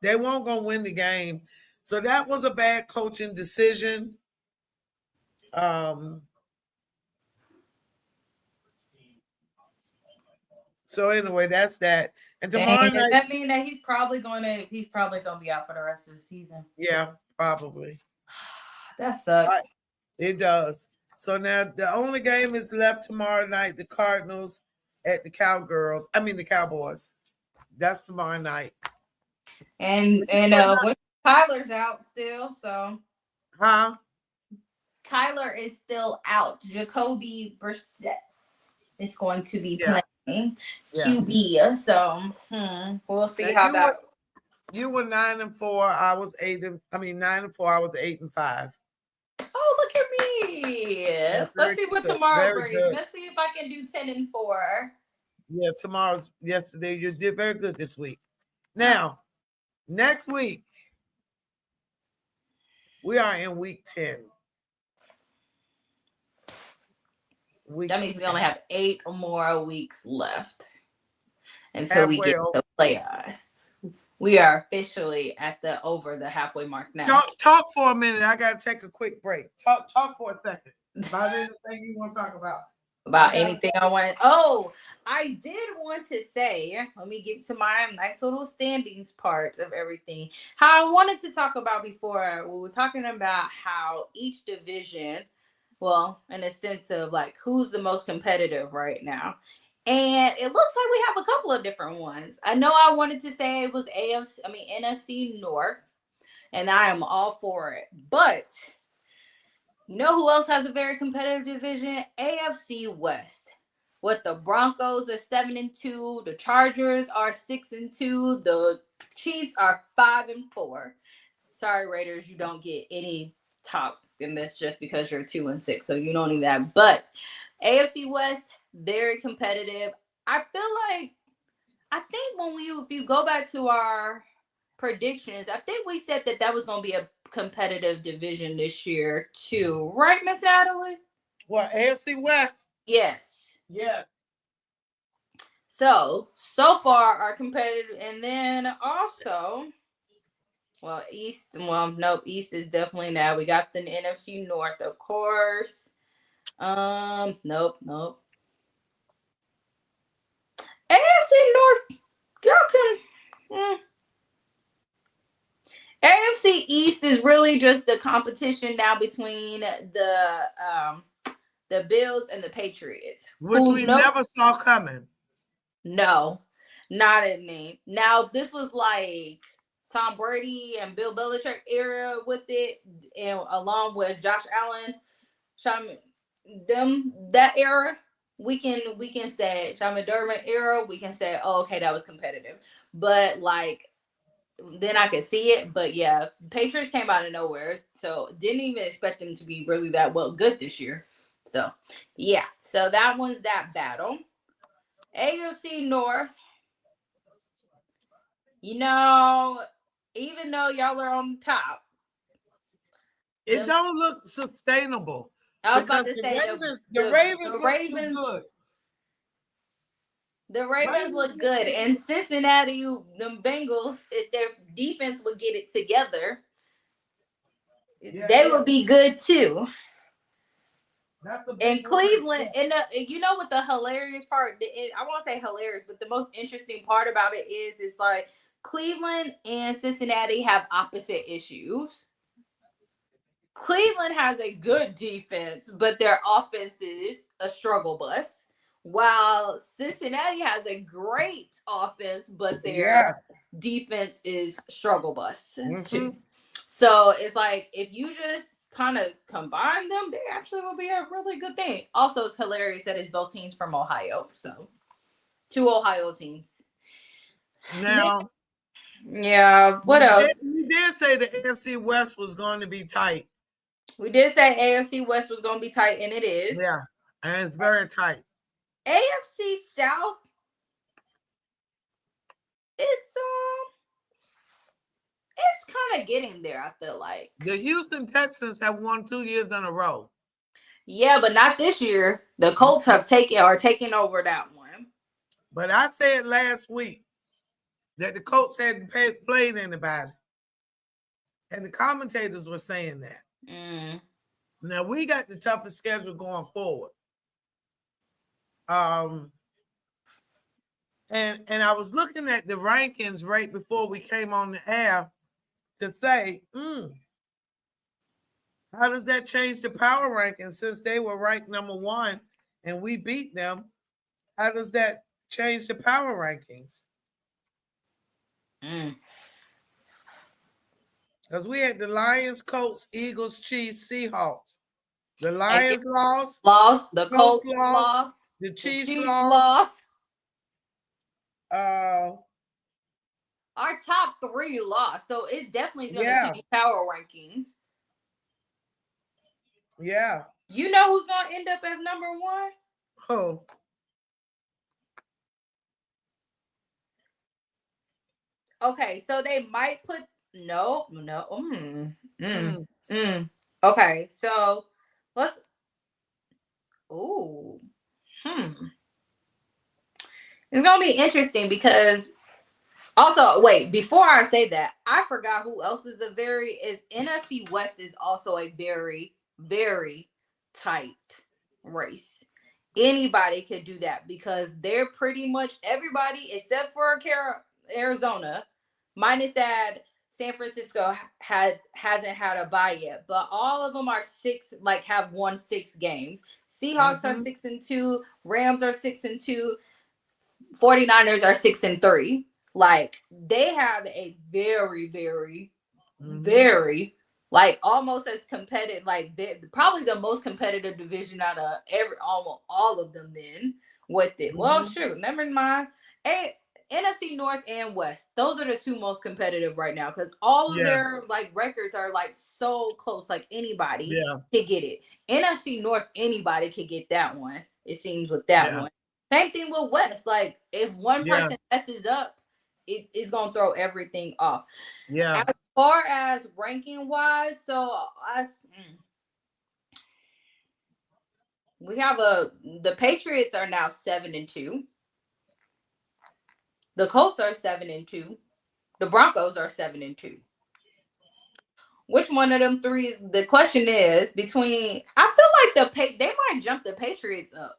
they weren't going to win the game. So that was a bad coaching decision. So anyway, that's that. And tomorrow night, does that mean that he's probably gonna be out for the rest of the season? Yeah, probably. That sucks. It does. So now the only game is left tomorrow night, the Cardinals at the Cowboys. That's tomorrow night. And Tyler's out still, so Huh? Kyler is still out. Jacoby Brissett is going to be Yeah. playing Yeah. QB. So we'll see how that. You were 9-4. I was 9-4. I was 8-5. Oh, look at me! Let's see what tomorrow brings. Let's see if I can do 10-4. Yeah, yesterday. You did very good this week. Now, next week, we are in week 10. That means we only have 8 more weeks left until we get to the playoffs. We are officially over the halfway mark now. Talk for a minute. I gotta take a quick break. Talk for a second about anything you want to talk about. About anything I wanted. Oh, I did want to say, let me get to my nice little standings part of everything. How I wanted to talk about before, we were talking about how each division, well, in a sense of like who's the most competitive right now. And it looks like we have a couple of different ones. I know I wanted to say it was NFC North, and I am all for it. But you know who else has a very competitive division? AFC West. With the Broncos are 7-2, the Chargers are 6-2, the Chiefs are 5-4. Sorry, Raiders, you don't get any top in this just because you're 2-6, so you don't need that. But AFC West, very competitive. I think if you go back to our predictions, I think we said that was going to be a competitive division this year too, right, Miss Natalie? What, AFC West? Yes. Yeah. So far our competitive, and then also, East. Well, nope, East is definitely now. We got the NFC North, of course. Nope. AFC North, y'all can. AFC East is really just the competition now between the Bills and the Patriots, which we never saw coming. No, not in me. Now this was like Tom Brady and Bill Belichick era with it, and along with Josh Allen, that era. We can say Sean McDermott era. We can say, oh, okay, that was competitive, but like. Then I could see it, but yeah, Patriots came out of nowhere, so didn't even expect them to be really that good this year. So yeah, so that one's that battle. AFC North, even though y'all are on top, it don't look sustainable. I was about to say the Ravens look too good. The Ravens look good, and Cincinnati, them Bengals, if their defense would get it together, they would be good too. And Cleveland, and you know what the hilarious part? I won't say hilarious, but the most interesting part about it is like Cleveland and Cincinnati have opposite issues. Cleveland has a good defense, but their offense is a struggle bus. While Cincinnati has a great offense, but their defense is struggle bus too. So it's like if you just kind of combine them, they actually will be a really good thing. Also, it's hilarious that it's both teams from Ohio. So 2 Ohio teams. Now, yeah. What else? We did say the AFC West was going to be tight. We did say AFC West was going to be tight, and it is. Yeah, and it's very tight. AFC South, it's kind of getting there, I feel like. The Houston Texans have won 2 years in a row. Yeah, but not this year. The Colts have taken over that one. But I said last week that the Colts hadn't played anybody. And the commentators were saying that. Now, we got the toughest schedule going forward. And I was looking at the rankings right before we came on the air to say, how does that change the power rankings since they were ranked number 1 and we beat them? How does that change the power rankings? Because we had the Lions, Colts, Eagles, Chiefs, Seahawks. The And Lions lost. the Colts Colts lost. lost. The The Chiefs Chiefs lost. Our top 3 lost. So it definitely is going to Yeah. change power rankings. Yeah. You know who's going to end up as number 1? Oh. Okay, so they might put no. Okay, so let's. Ooh, It's gonna be interesting because also wait before I say that I forgot who else is NFC West is also a very very tight race. Anybody could do that because they're pretty much everybody except for Arizona, minus that San Francisco hasn't had a bye yet, but all of them are have won 6 games. Seahawks are 6-2, Rams are 6-2, 49ers are 6-3. Like they have a very, very, very like almost as competitive, like probably the most competitive division out of almost all of them. Then with it, well, sure, never mind. NFC North and West, those are the 2 most competitive right now because all of their like records are like so close. Like anybody could get it. NFC North, anybody could get that one. It seems with that one. Same thing with West. Like if one person messes up, it's gonna throw everything off. Yeah. As far as ranking wise, so we have the Patriots are now 7-2. The Colts are 7-2. The Broncos are 7-2. Which one of them 3 is the question is between? I feel like they might jump the Patriots up.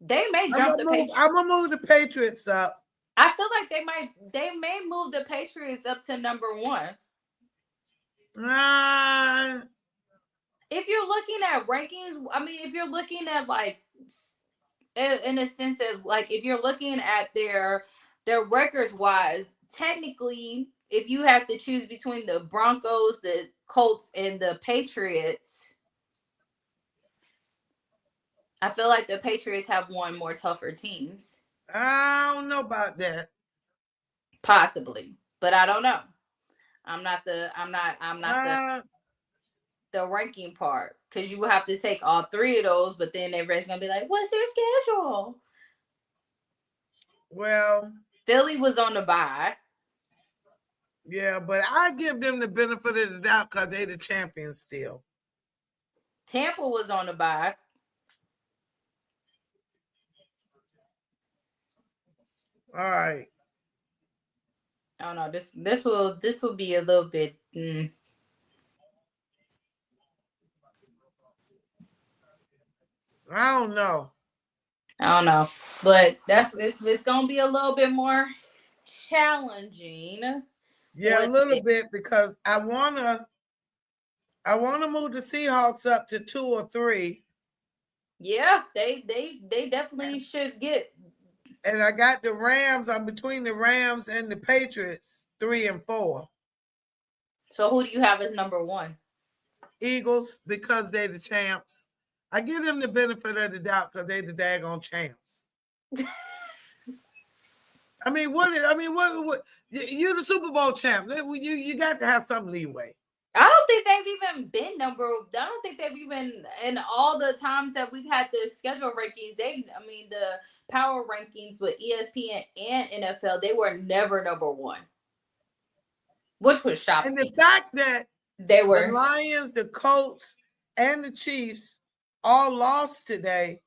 They may jump the Patriots. I'm gonna move the Patriots up. I feel like they may move the Patriots up to number 1. If you're looking at rankings, I mean, if you're looking at like in a sense of like if you're looking at their records wise, technically, if you have to choose between the Broncos, the Colts, and the Patriots, I feel like the Patriots have won more tougher teams. I don't know about that. Possibly, but I don't know. I'm not the ranking part because you will have to take all 3 of those, but then everybody's gonna be like, "What's their schedule?" Well, Philly was on the bye. Yeah, but I give them the benefit of the doubt because they're the champions still. Tampa was on the bye. All right. Oh no, this will be a little bit. I don't know, but it's gonna be a little bit more challenging. Yeah, a little bit because I wanna move the Seahawks up to 2 or 3. Yeah, they definitely should get. And I got the Rams. I'm between the Rams and the Patriots, 3 and 4. So who do you have as number 1? Eagles, because they're the champs. I give them the benefit of the doubt because they're the daggone champs. What? You're the Super Bowl champ. You got to have some leeway. I don't think they've even been I don't think they've even in all the times that we've had the schedule rankings. The power rankings with ESPN and NFL, they were never number 1, which was shocking. And the fact that they were the Lions, the Colts, and the Chiefs all lost today,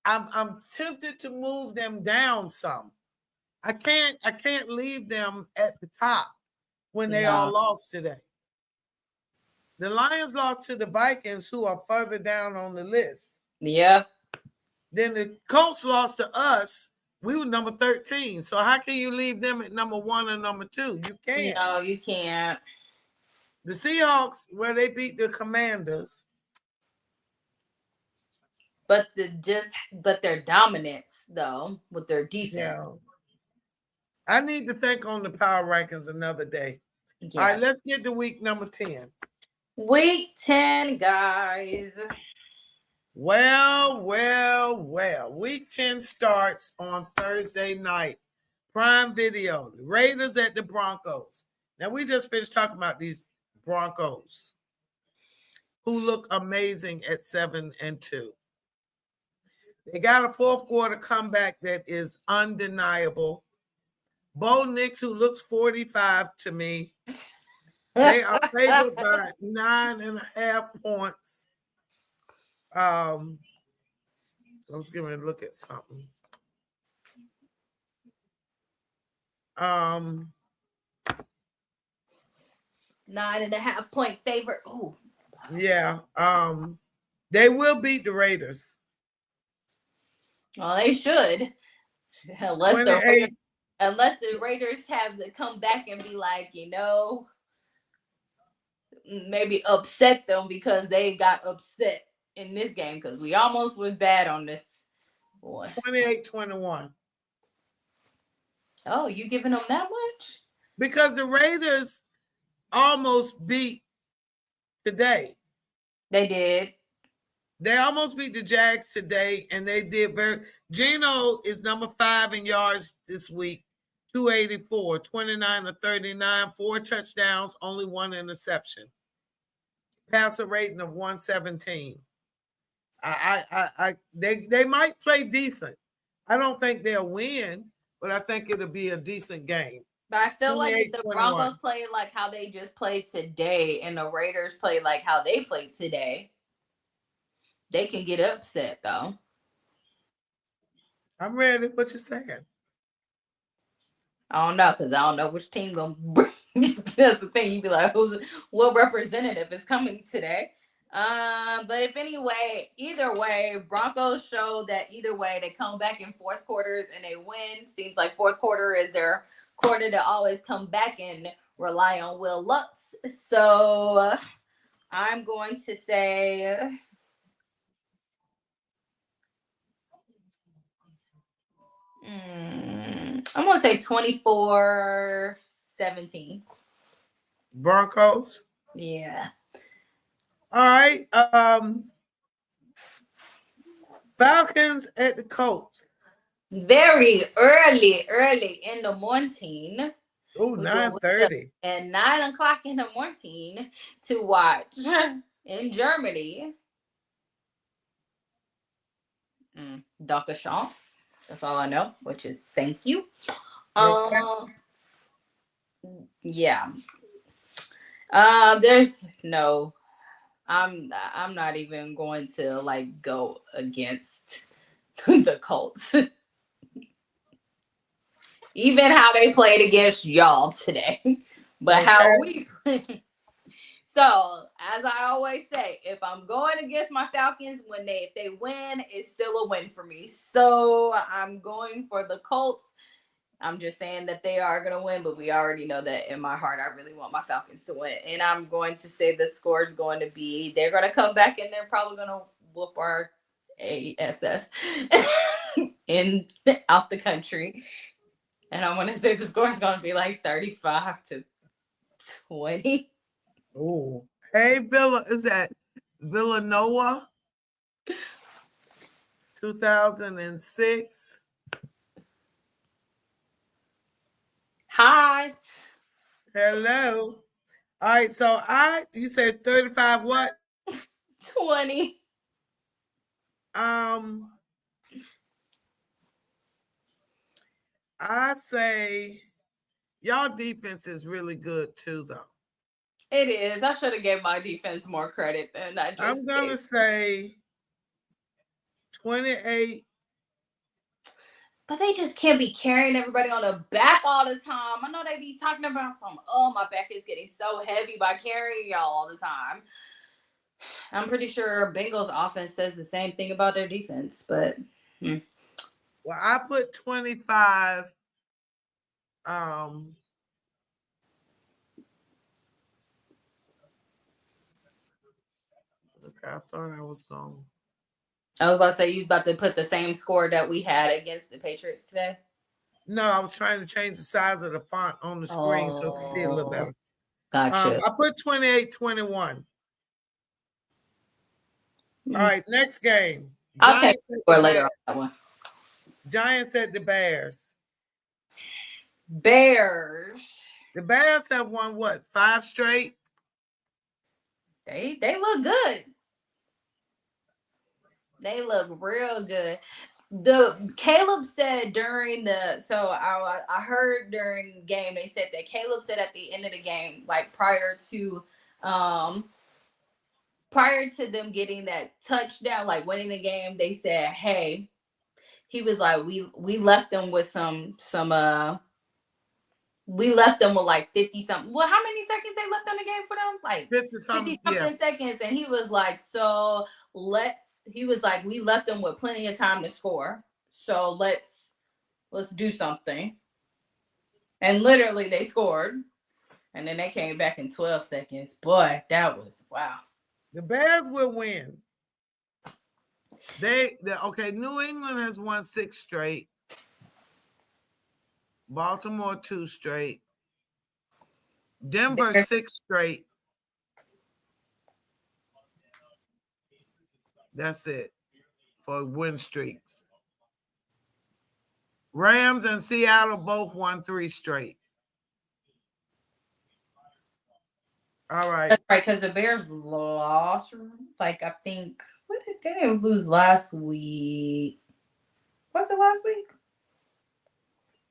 I'm tempted to move them down some. I can't leave them at the top when they all lost today. The Lions lost to the Vikings, who are further down on the list. Yeah. Then the Colts lost to us. We were number 13. So how can you leave them at number 1 and number 2? You can't. No, you can't. The Seahawks, where they beat the Commanders. But their dominance, though, with their defense. I need to think on the power rankings another day. Yeah. All right, let's get to week number 10. Week 10, guys. Well. Week 10 starts on Thursday night. Prime Video. The Raiders at the Broncos. Now, we just finished talking about these Broncos who look amazing at 7-2. They got a fourth quarter comeback that is undeniable. Bo Nix, who looks 45 to me. They are favored by 9.5 points. Let's give me a look at something. 9.5 point favorite. Oh, yeah. They will beat the Raiders. Well, they should, unless the Raiders have to come back and be like, maybe upset them because they got upset in this game because we almost was bad on this. Boy. 28-21. Oh, you giving them that much? Because the Raiders almost beat today. They did. They almost beat the Jags today, and they did Geno is number 5 in yards this week, 284, 29-39, 4 touchdowns, only 1 interception. Passer rating of 117. They might play decent. I don't think they'll win, but I think it'll be a decent game. But I feel like if the Broncos play like how they just played today and the Raiders play like how they played today, they can get upset, though. I'm ready. What you saying? I don't know, because I don't know which team going to bring. That's the thing. You'd be like, what representative is coming today? But either way, Broncos show that either way, they come back in fourth quarters and they win. Seems like fourth quarter is their quarter to always come back and rely on Will Lutz. So I'm going to say... I'm going to say 24-17. Broncos? Yeah. All right. Falcons at the Colts. Very early in the morning. Oh, 9:30. And 9 o'clock in the morning to watch in Germany. Dankeschön. That's all I know, which is thank you. Yeah. There's no. I'm not even going to go against the Colts. Even how they played against y'all today. But okay. How we play. So, as I always say, if I'm going against my Falcons, if they win, it's still a win for me. So, I'm going for the Colts. I'm just saying that they are going to win, but we already know that in my heart, I really want my Falcons to win. And I'm going to say the score is going to be, they're going to come back and they're probably going to whoop our ASS out the country. And I'm going to say the score is going to be 35-20. Oh, hey, is that Villanova? 2006. Hi. Hello. All right, so you said 35 what? 20. I say y'all defense is really good too, though. It is. I should have gave my defense more credit than I just I'm going to say 28. But they just can't be carrying everybody on the back all the time. I know they be talking about my back is getting so heavy by carrying y'all all the time. I'm pretty sure Bengals offense says the same thing about their defense, but... Well, I put 25. Okay, I thought I was going. I was about to say you about to put the same score that we had against the Patriots today. No, I was trying to change the size of the font on the screen so you can see it a little better. Gotcha. I put 28-21. All right, next game. I'll take it later on that one. Giants at the Bears. Bears. The Bears have won what? 5 straight? They look good. They look real good. Caleb said during I heard during the game, they said that Caleb said at the end of the game, like prior to them getting that touchdown, like winning the game, they said, hey, he was like, we left them with we left them with like 50 something. Well, how many seconds they left on the game for them? Like 50 something seconds. And he was like, we left them with plenty of time to score. So let's do something. And literally they scored. And then they came back in 12 seconds. Boy, that was wow. The Bears will win. New England has won 6 straight. Baltimore 2 straight. Denver 6 straight. That's it for win streaks. Rams and Seattle both won 3 straight. All right. That's right, because the Bears lost. Like, I think, what did they lose last week? Was it last week?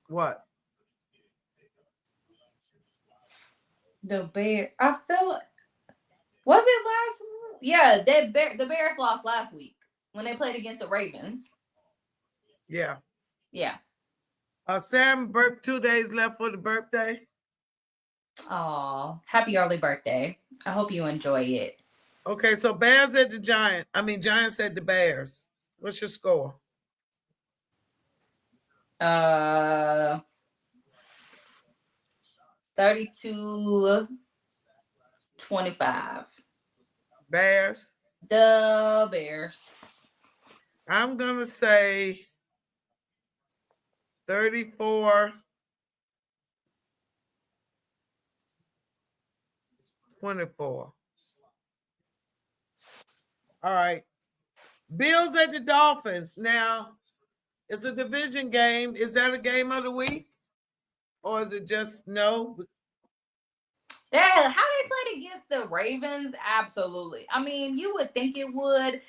What? The Bears. I feel like. Was it last week? Yeah, the Bears lost last week when they played against the Ravens. Yeah. Yeah. Sam, 2 days left for the birthday. Oh, happy early birthday. I hope you enjoy it. Okay, so Bears at the Giants. Giants at the Bears. What's your score? 32-25. Bears? The Bears. I'm going to say 34-24. All right. Bills at the Dolphins. Now, it's a division game. Is that a game of the week? Or is it just no? Yeah, how they played against the Ravens? Absolutely. You would think it would.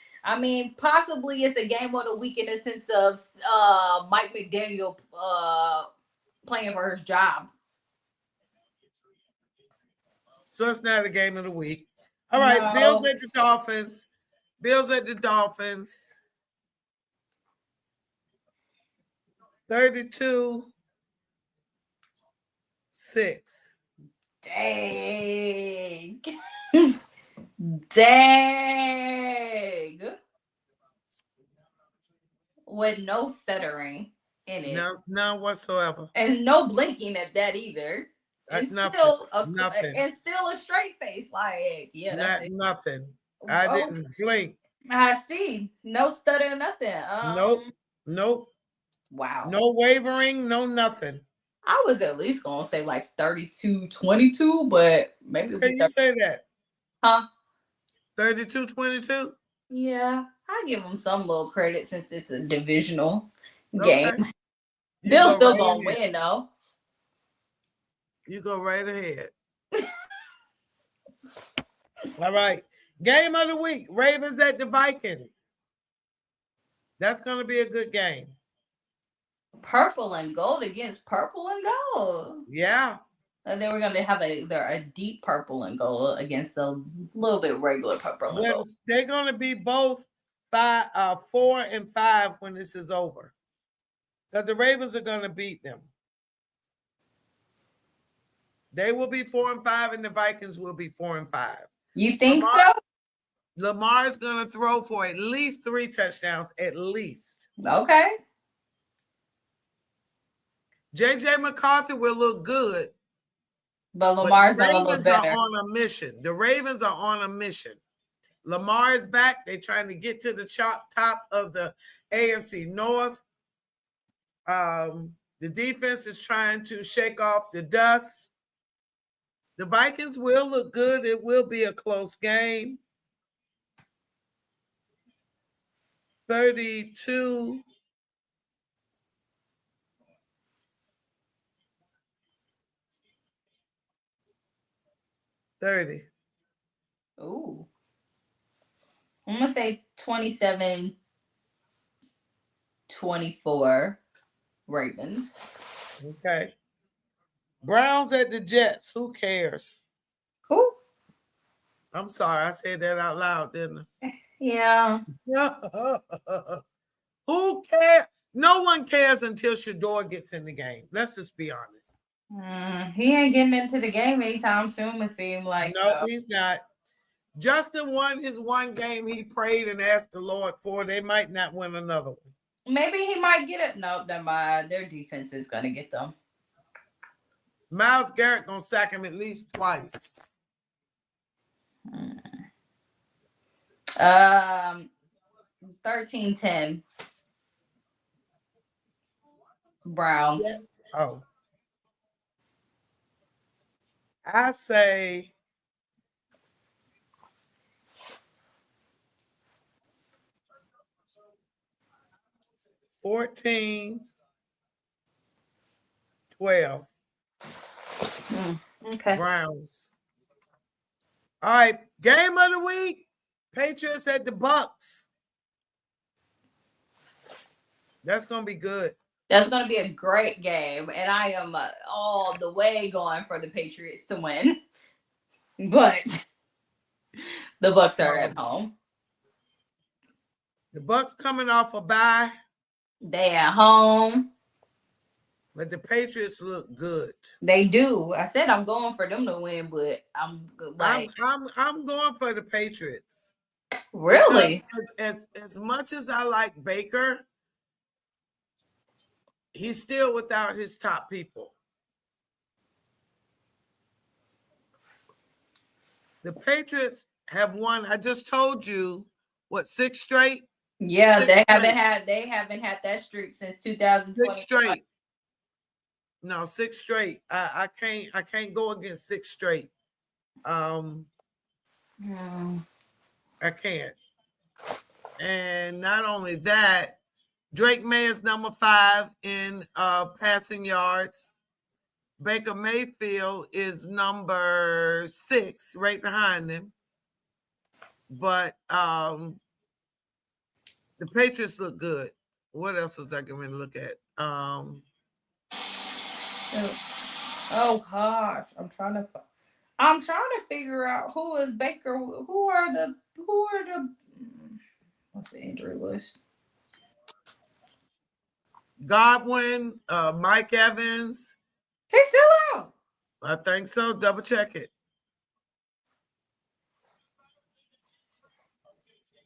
Possibly it's a game of the week in the sense of Mike McDaniel playing for his job. So it's not a game of the week. All right, no. Bills at the Dolphins. 32-6. Dang. Dang. With no stuttering in it. None whatsoever. And no blinking at that either. And nothing. And still a straight face. Like, yeah, that's nothing. I didn't blink. I see. No stutter, nothing. Nope. Wow. No wavering, no nothing. I was at least gonna say like 32-22, but maybe. Can you say that? Huh? 32-22? Yeah, I give them some little credit since it's a divisional game. Bill's still gonna win though. You go right ahead. All right. Game of the week. Ravens at the Vikings. That's going to be a good game. Purple and gold against purple and gold. Yeah. And then we're going to have a deep purple and gold against a little bit regular purple and gold. They're going to be both 4-5 when this is over. Because the Ravens are going to beat them. They will be 4-5 and the Vikings will be 4-5. You think so? Lamar's going to throw for at least 3 touchdowns, at least. Okay. J.J. McCarthy will look good. But Lamar's going to look better. Are on a mission. The Ravens are on a mission. Lamar is back. They're trying to get to the top of the AFC North. The The defense is trying to shake off the dust. The Vikings will look good. It will be a close game. 32. Ooh. I'm going to say 27-24 Ravens. Okay. Browns at the Jets. Who cares? Ooh. I'm sorry. I said that out loud, didn't I? Yeah. Who cares? No one cares until Shedeur gets in the game. Let's just be honest. He ain't getting into the game anytime soon, it seems like. No, he's not. Justin won his one game he prayed and asked the Lord for. They might not win another one. Maybe he might get it. No, never mind. Their defense is going to get them. Myles Garrett going to sack him at least twice. 13-10. Browns. Yeah. Oh. I say 14-12. Okay. Browns. All right, game of the week. Patriots at the Bucks. That's going to be good. That's going to be a great game, and I am all the way going for the Patriots to win. But the Bucks are at home. The Bucks coming off a bye. They at home. But the Patriots look good. They do. I said I'm going for them to win, but I'm like I'm going for the Patriots. Really? As much as I like Baker, he's still without his top people. The Patriots have won. I just told you, what, 6 straight? Yeah, they haven't had that streak since 2020. 6 straight. No, 6 straight. I can't go against 6 straight. I can't. And not only that, Drake May is number 5 in passing yards. Baker Mayfield is number 6, right behind them. But the Patriots look good. What else was I going to look at? Oh gosh, I'm trying to figure out who is Baker. Who are the what's the injury list? Godwin, Mike Evans. He's still out. I think so. Double check it.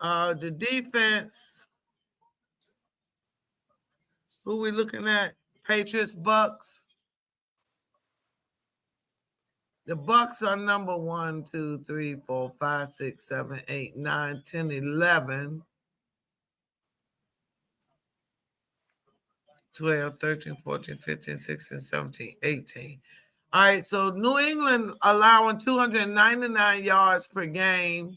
The defense. Who we looking at? Patriots, Bucks. The Bucks are number 1, 2, 3, 4, 5, 6, 7, 8, 9, 10, 11, 12, 13, 14, 15, 16, 17, 18. All right, so New England allowing 299 yards per game,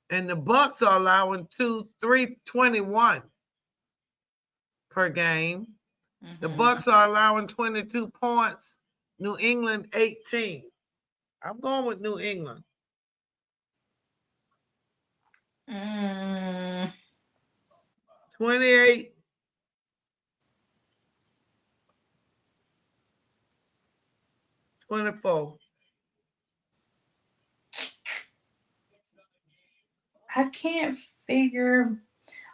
and the Bucks are allowing 321 per game. The Bucks are allowing 22 points. New England 18. I'm going with New England. 28. I can't figure,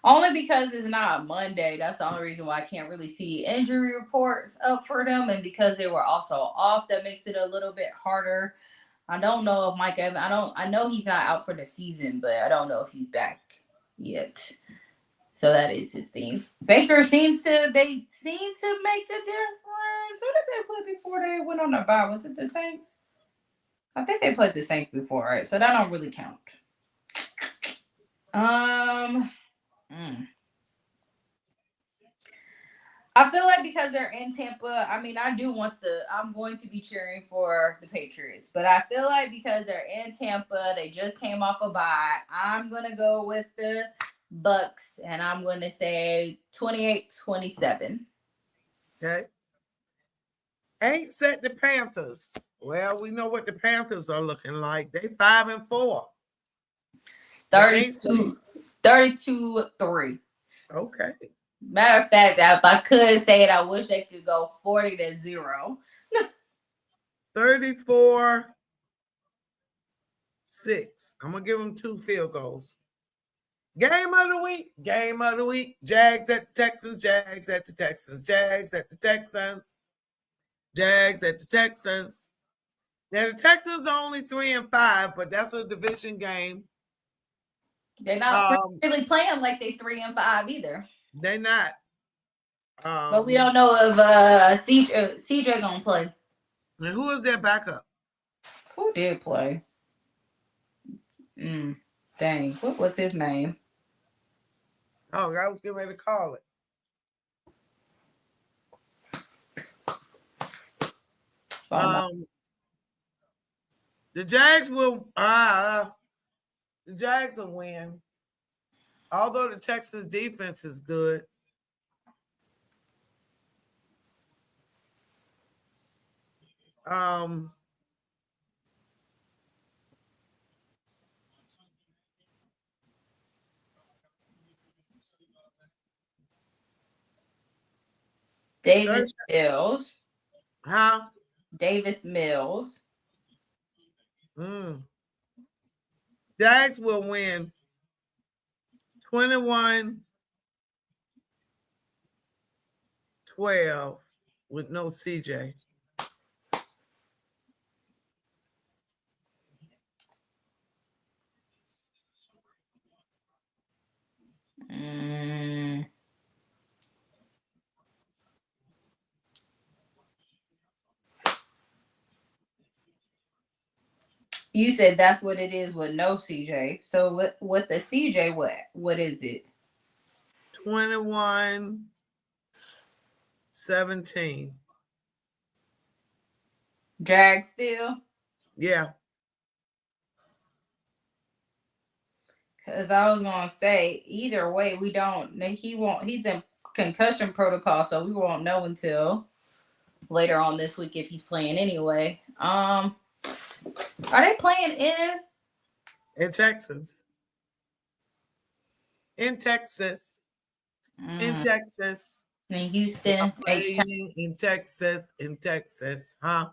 only because it's not Monday. That's the only reason why I can't really see injury reports up for them, and because they were also off, that makes it a little bit harder. I don't know if Mike Evans. I know he's not out for the season, but I don't know if he's back yet. So that is his thing. Baker seem to make a difference. Who did they play before they went on the bye? Was it the Saints? I think they played the Saints before, right? So that don't really count. I feel like because they're in Tampa, I mean, I'm going to be cheering for the Patriots, but I feel like because they're in Tampa, they just came off a bye. I'm going to go with the Bucks, and I'm going to say 28-27. Okay. Ain't set the Panthers. Well, we know what the Panthers are looking like. They 5-4. 32-3. Okay. Matter of fact, if I could say it, I wish they could go 40-0. 34-6. I'm gonna give them 2 field goals. Game of the week. Jags at the Texans. Jags at the Texans. Jags at the Texans. Jags at the Texans. Now the Texans are only 3-5, but that's a division game. They're not really playing like they 3-5 either. They're not. But we don't know if CJ gonna play. And who is their backup? Who did play? Dang, what was his name? Oh, I was getting ready to call it. The Jags will win. Although the Texas defense is good. Davis Mills. Huh? Davis Mills. Jags will win 21-12 with no CJ. You said that's what it is with no CJ. So with the CJ, what is it? 21-17. Jags still? Yeah. Because I was gonna say either way, he's in concussion protocol, so we won't know until later on this week if he's playing anyway. Are they playing in Texas? In Texas. In Houston. In Texas, huh?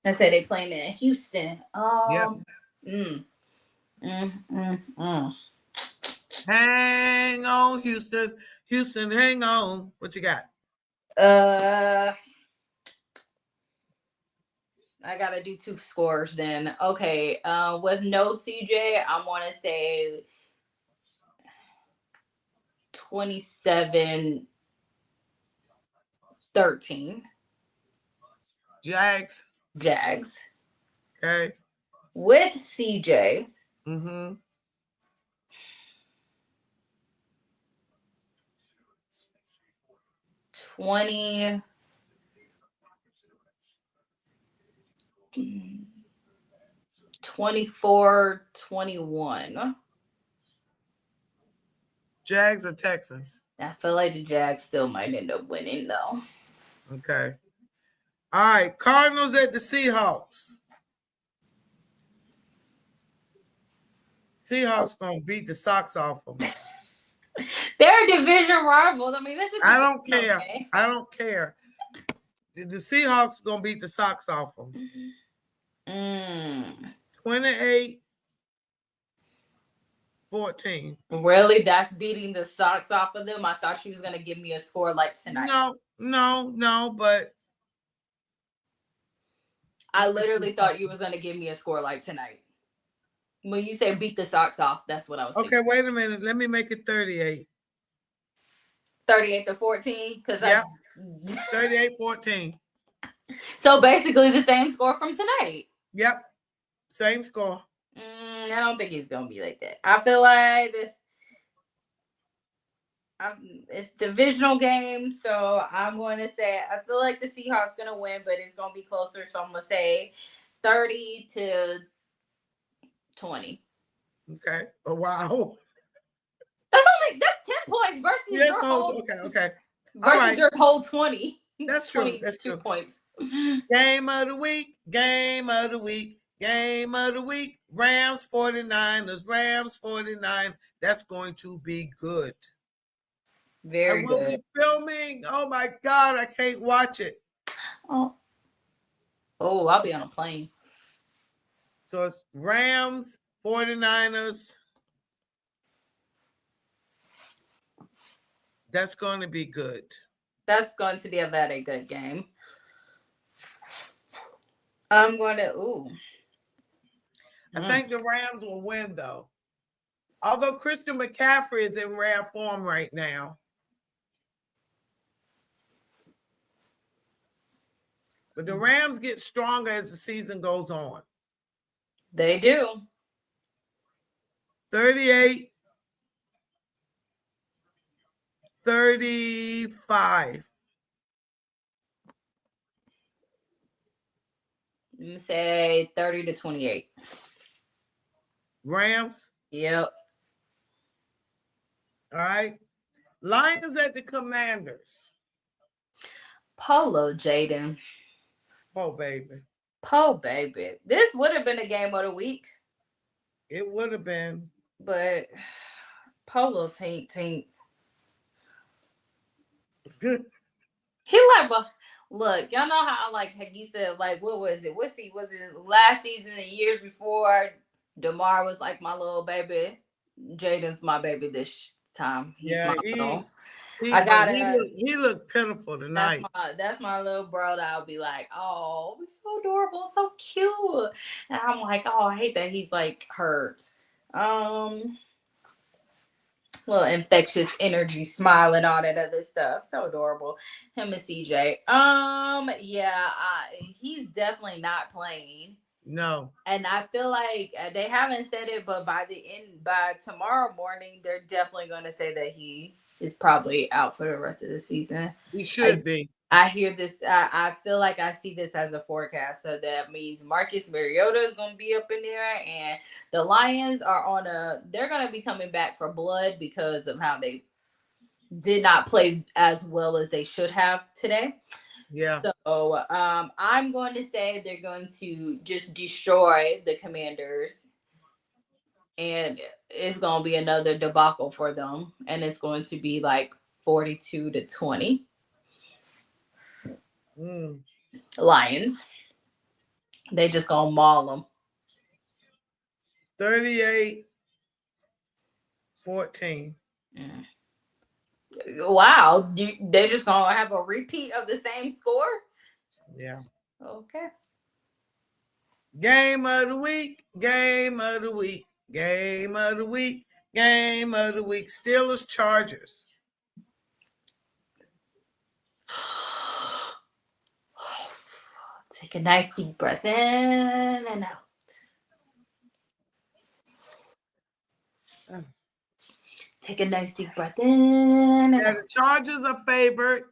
I said they playing in Houston. Yep. Hang on, Houston. Houston, hang on. What you got? I gotta do 2 scores then. Okay. With no CJ, I'm gonna say 27-13. Jags. Okay. With CJ. 24-21. Jags or Texans? I feel like the Jags still might end up winning though. Okay. All right. Cardinals at the Seahawks. Seahawks gonna beat the socks off them. They're division rivals. I mean, I don't care. Okay. I don't care. The Seahawks gonna beat the socks off them. 28-14. Really? That's beating the socks off of them? I thought she was gonna give me a score like tonight. No, but I literally thought you was gonna give me a score like tonight. When you said beat the socks off, that's what I was thinking. Okay, wait a minute. Let me make it 38. 38-14? Yep. 38-14. So basically the same score from tonight. Yep. Same score. I don't think it's gonna be like that. I feel like It's divisional game, so I'm going to say I feel like the Seahawks going to win, but it's going to be closer. So I'm going to say 30-20. Okay. Oh wow. That's 10 points versus your whole. Okay. Versus your whole 20. That's true. That's 2 true. points. Game of the week. Game of the week. Game of the week. Rams 49ers. Rams 49. That's going to be good. Very good. I will be filming. Oh my God, I can't watch it. Oh, I'll be on a plane. So it's Rams 49ers. That's going to be good. That's going to be a very good game. I'm going to, I think the Rams will win, though. Although Christian McCaffrey is in rare form right now. But the Rams get stronger as the season goes on. They do. 38-35. Let me say 30-28. Rams? Yep. All right. Lions at the Commanders. Polo Jaden. Oh, baby. Po baby. This would have been a game of the week. It would have been. But Polo taint. He like, well, look, y'all know how like you said, like, what was it? Was it last season and years before? DeMar was like my little baby. Jaden's my baby this time. He's my little. He looked pitiful tonight. That's my little bro that I'll be like, oh, he's so adorable, so cute. And I'm like, oh, I hate that he's like hurt. Little infectious energy, smile and all that other stuff. So adorable. Him and CJ. He's definitely not playing. No. And I feel like they haven't said it, but by tomorrow morning, they're definitely going to say that he is probably out for the rest of the season. He should be. I hear this. I feel like I see this as a forecast. So that means Marcus Mariota is going to be up in there, and the Lions are they're going to be coming back for blood because of how they did not play as well as they should have today. Yeah. So I'm going to say they're going to just destroy the Commanders, and it's going to be another debacle for them, and it's going to be like 42-20. Lions. They just going to maul them. 38-14. Wow. They're just going to have a repeat of the same score? Yeah. Okay. Game of the week. Game of the week. Game of the week. Game of the week. Steelers, Chargers. Take a nice deep breath in and out. Take a nice deep breath in and out. The Chargers are favored.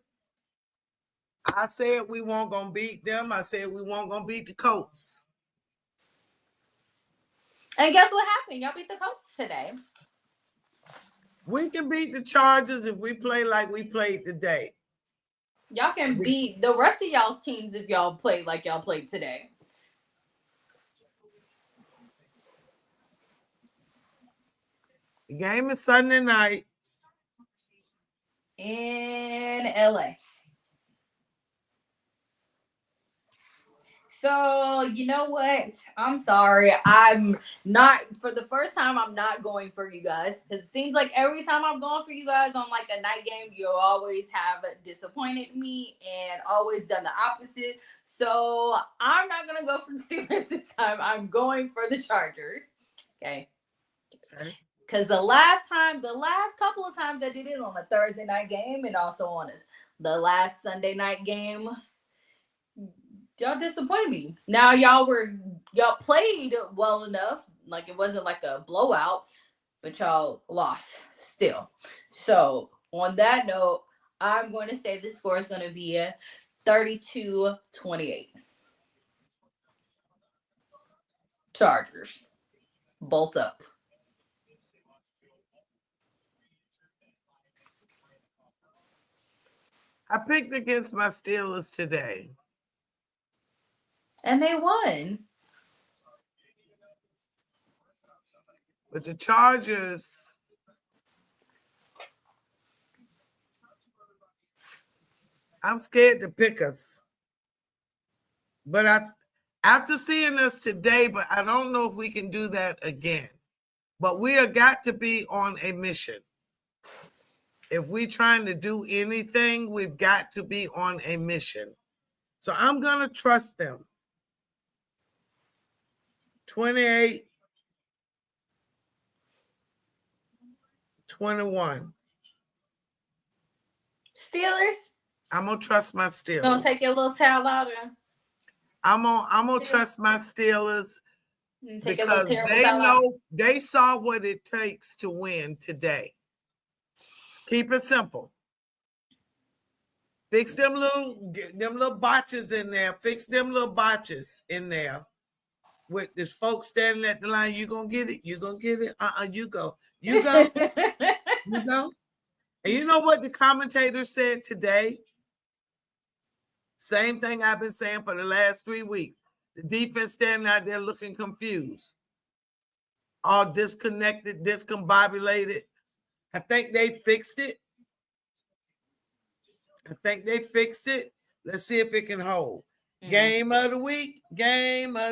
I said we weren't going to beat them. I said we weren't going to beat the Colts. And guess what happened? Y'all beat the Colts today. We can beat the Chargers if we play like we played today. Y'all can beat the rest of y'all's teams if y'all play like y'all played today. The game is Sunday night. In LA. So, you know what? I'm sorry. I'm not, for the first time, I'm not going for you guys. It seems like every time I'm going for you guys on like a night game, you always have disappointed me and always done the opposite. So I'm not going to go for the Steelers this time. I'm going for the Chargers. Okay. Because the last couple of times I did it on a Thursday night game and also on the last Sunday night game, y'all disappointed me. Now y'all played well enough, like it wasn't like a blowout, but y'all lost still. So On that note, I'm going to say the score is going to be a 32-28. Chargers. Bolt up. I picked against my Steelers today. And they won. But the Chargers, I'm scared to pick us. But after seeing us today, but I don't know if we can do that again. But we have got to be on a mission. If we're trying to do anything, we've got to be on a mission. So I'm going to trust them. 28-21. Steelers? I'm going to trust my Steelers. Gonna take your little towel out and I'm gonna trust my Steelers because they saw what it takes to win today. Keep it simple. Fix them little botches in there. Fix them little botches in there. With this folks standing at the line, you gonna get it. You gonna get it. You go. You go. You go. And you know what the commentator said today? Same thing I've been saying for the last 3 weeks. The defense standing out there looking confused, all disconnected, discombobulated. I think they fixed it. Let's see if it can hold. Mm-hmm. Game of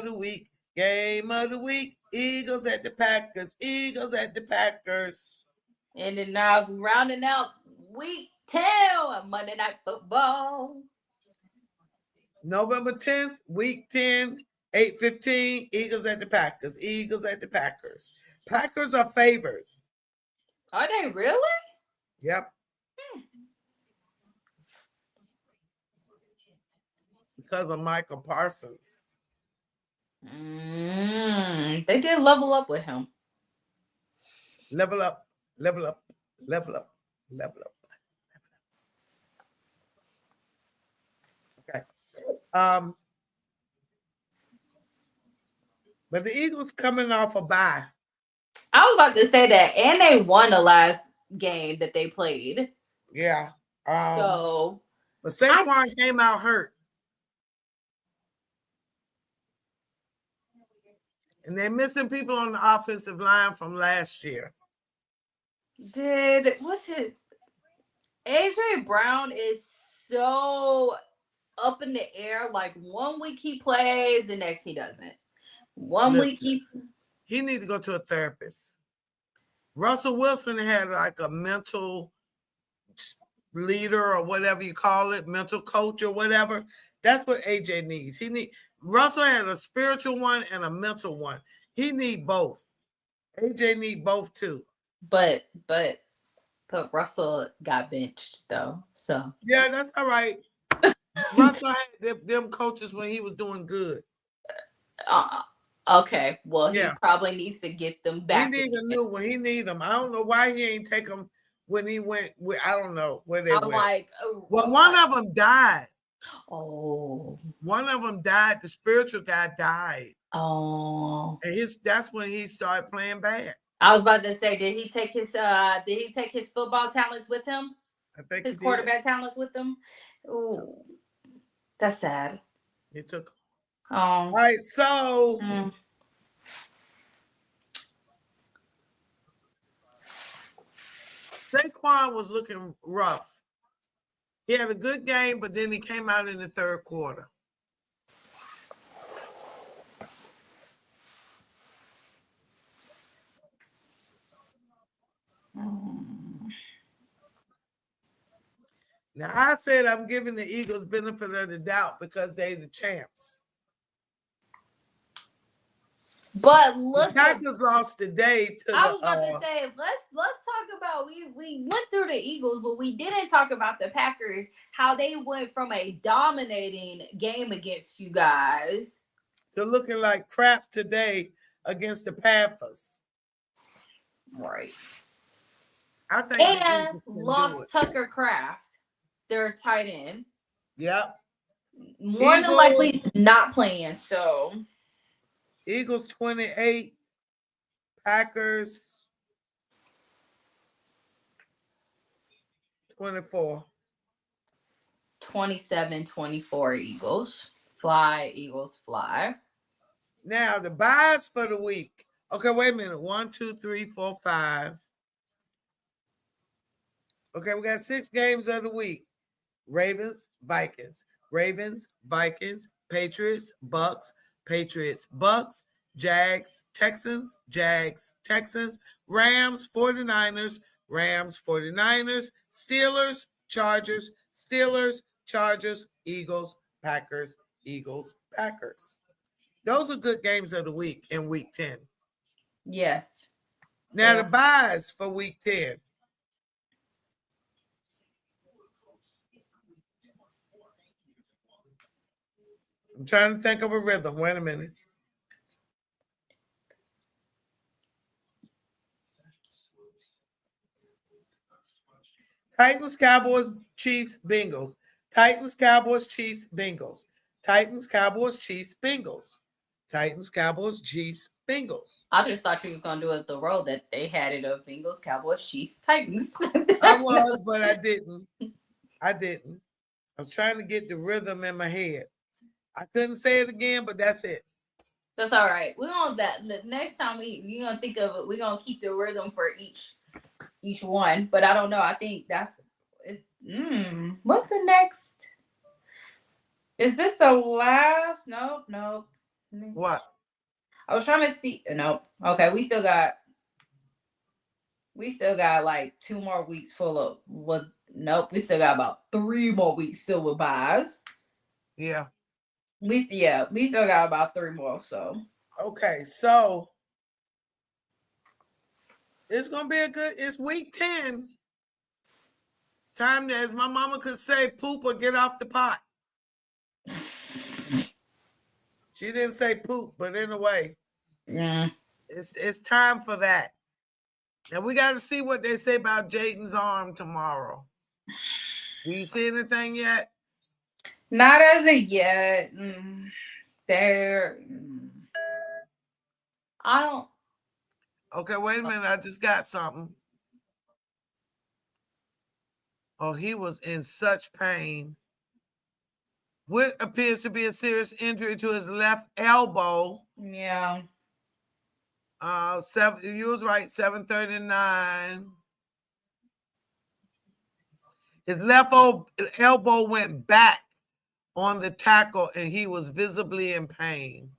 the week. Eagles at the Packers. And then now rounding out week 10 of Monday Night Football. November 10th, week 10, 8:15, Eagles at the Packers. Packers are favored. Are they really? Yep. Because of Michael Parsons. They did level up with him. Level up. Okay. But the Eagles coming off a bye. I was about to say that, and they won the last game that they played. Yeah. But Saquon came out hurt. And they're missing people on the offensive line from last year. What's it? AJ Brown is so up in the air. Like 1 week he plays, the next he doesn't. Week he need to go to a therapist. Russell Wilson had like a mental leader or whatever you call it, mental coach or whatever. That's what AJ needs. Russell had a spiritual one and a mental one. He need both. AJ need both too. But Russell got benched though. So yeah, that's all right. Russell had them coaches when he was doing good. Okay. Well, he probably needs to get them back. He need a new one. He need them. I don't know why he ain't take them when he went. I don't know where they went. One of them died. Oh. One of them died. The spiritual guy died. Oh. And that's when he started playing bad. I was about to say, did he take his football talents with him? I think his quarterback talents with him. Ooh. That's sad. He took. Oh. All right, so Saquon was looking rough. He had a good game, but then he came out in the third quarter. Now, I said I'm giving the Eagles benefit of the doubt because they're the champs. But look, the Packers lost today. I was about to say, let's talk about we went through the Eagles, but we didn't talk about the Packers. How they went from a dominating game against you guys to looking like crap today against the Panthers. Right. I think the And Eagles can do lost it. Tucker Kraft, their tight end. Yep. More than likely he's not playing. So Eagles 28, Packers 24. 27-24 Eagles. Fly, Eagles, fly. Now the buys for the week. Okay, wait a minute. 1, 2, 3, 4, 5. Okay, we got 6 games of the week. Ravens, Vikings. Ravens, Vikings, Patriots, Bucks, Patriots, Bucks, Jags, Texans, Jags, Texans, Rams, 49ers, Rams, 49ers, Steelers, Chargers, Steelers, Chargers, Eagles, Packers, Eagles, Packers. Those are good games of the week in week 10. Yes. Now the buys for week 10. I'm trying to think of a rhythm. Wait a minute. Titans, Cowboys, Chiefs, Bengals. Titans, Cowboys, Chiefs, Bengals. Titans, Cowboys, Chiefs, Bengals. Titans, Cowboys, Chiefs, Bengals. I just thought you was gonna do it the road that they had it of Bengals, Cowboys, Chiefs, Titans. I was, but I didn't. I was trying to get the rhythm in my head. I couldn't say it again, but that's it. That's all right. We're on that. The next time we're gonna think of it, we're gonna keep the rhythm for each one. But I don't know. I think that's what's the next? Is this the last? Nope. What? I was trying to see. Nope. Okay, we still got like 2 more weeks full of nope, we still got about 3 more weeks still with buys. Yeah. We still got about 3 more. So okay, so it's gonna be it's week 10. It's time to, as my mama could say, poop or get off the pot. She didn't say poop, but in a way, it's time for that. Now we got to see what they say about Jaden's arm tomorrow. Do you see anything yet? Not as of yet. I don't. Okay, wait a minute. I just got something. Oh, he was in such pain. What appears to be a serious injury to his left elbow. Yeah. You was right, 739. His left elbow went back on the tackle and he was visibly in pain.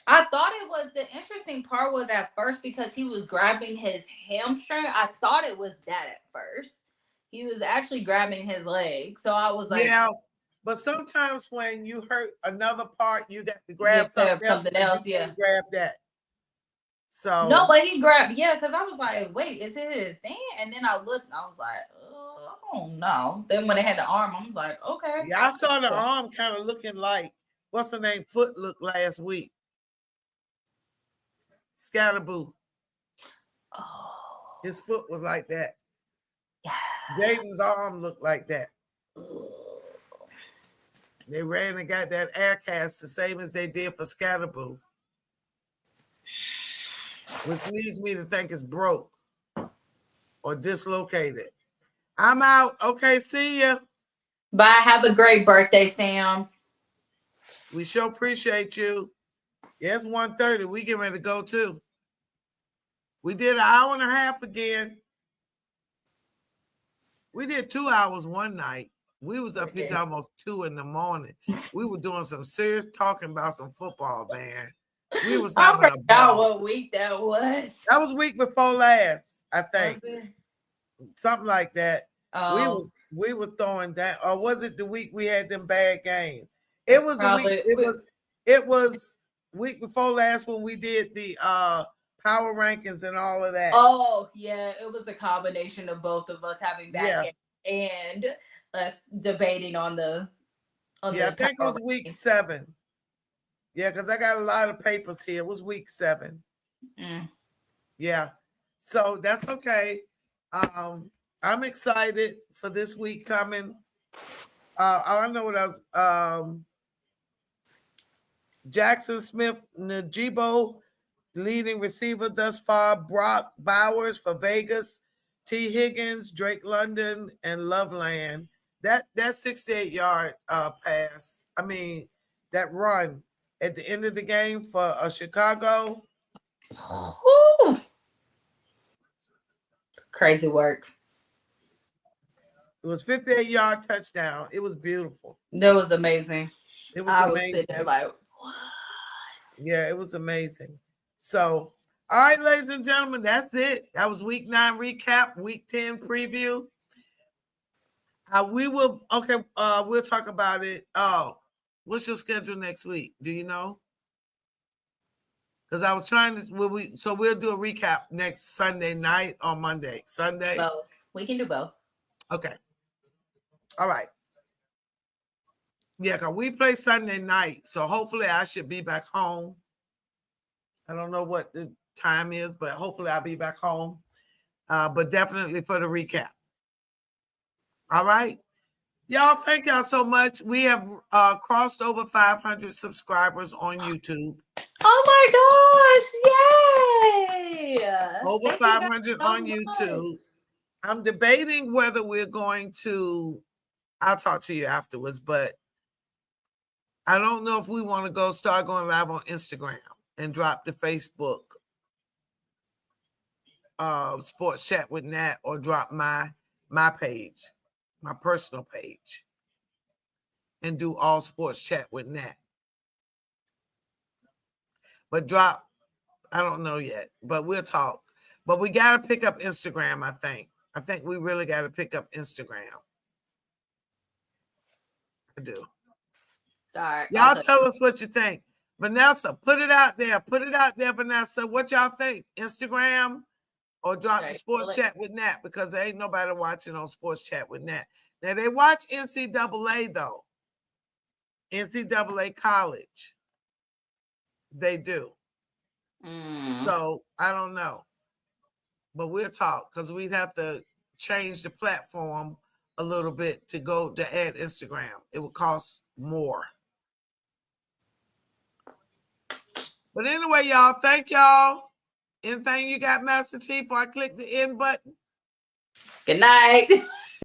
I thought it was, the interesting part was at first because he was grabbing his hamstring. I thought it was that at first. He was actually grabbing his leg. So I was like, yeah, but sometimes when you hurt another part, you got to grab something else. Yeah. Grab that. So no, but he grabbed, because I was like, wait, is it his thing? And then I looked and I was like, I don't know. Then when they had the arm, I was like, okay. Yeah, I saw the arm kind of looking like, what's her name, Foot looked last week. Scatterboo. Oh. His foot was like that. Yeah. Jaden's arm looked like that. They ran and got that air cast the same as they did for Scatterboo. Which leads me to think it's broke or dislocated. I'm out. Okay, see ya. Bye. Have a great birthday, Sam. We sure appreciate you. Yeah, it's 1:30. We get ready to go too. We did an hour and a half again. We did 2 hours one night. We was up here till almost 2 a.m. We were doing some serious talking about some football, man. We was having a ball. What week that was? That was week before last, I think. Something like that. Oh. We were throwing down, or was it the week we had them bad games? It was the week. It was week before last when we did the power rankings and all of that. Oh yeah, it was a combination of both of us having bad games and us debating on the. I think it was week 7. Yeah, because I got a lot of papers here. It was week 7. Yeah. So that's okay. I'm excited for this week coming. I know what else. Jackson Smith Najibo, leading receiver thus far. Brock Bowers for Vegas. T. Higgins, Drake London, and Loveland. That 68-yard pass. I mean, that run at the end of the game for Chicago. Whew. Crazy work. It was 58-yard touchdown. It was beautiful. That was amazing. It was amazing. Was sitting there like, what? Yeah, it was amazing. So, all right, ladies and gentlemen, that's it. That was week 9 recap, week 10 preview. We'll talk about it. What's your schedule next week? Do you know? Because I was trying to, we'll do a recap next Sunday night or Monday. Sunday? Both. We can do both. Okay. All right. Yeah, because we play Sunday night. So hopefully I should be back home. I don't know what the time is, but hopefully I'll be back home. But definitely for the recap. All right. Y'all, thank y'all so much. We have crossed over 500 subscribers on YouTube. Oh my gosh. Yay. Over 500 on YouTube. I'm debating whether we're going to, I'll talk to you afterwards, but I don't know if we want to start going live on Instagram and drop the Facebook Sports Chat with Nat, or drop my page, my personal page, and do all Sports Chat with Nat. But I don't know yet, but we'll talk. But we got to pick up Instagram, I think. I think we really got to pick up Instagram. I do. Sorry. Y'all tell us what you think. Vanessa, put it out there. Put it out there, Vanessa. What y'all think? Instagram or drop the Sports Chat with Nat, because there ain't nobody watching on Sports Chat with Nat. Now, they watch NCAA, though. NCAA college. They do. So, I don't know. But we'll talk, because we'd have to change the platform a little bit to add Instagram. It would cost more. But anyway, y'all, thank y'all. Anything you got, Master T, before I click the end button? Good night.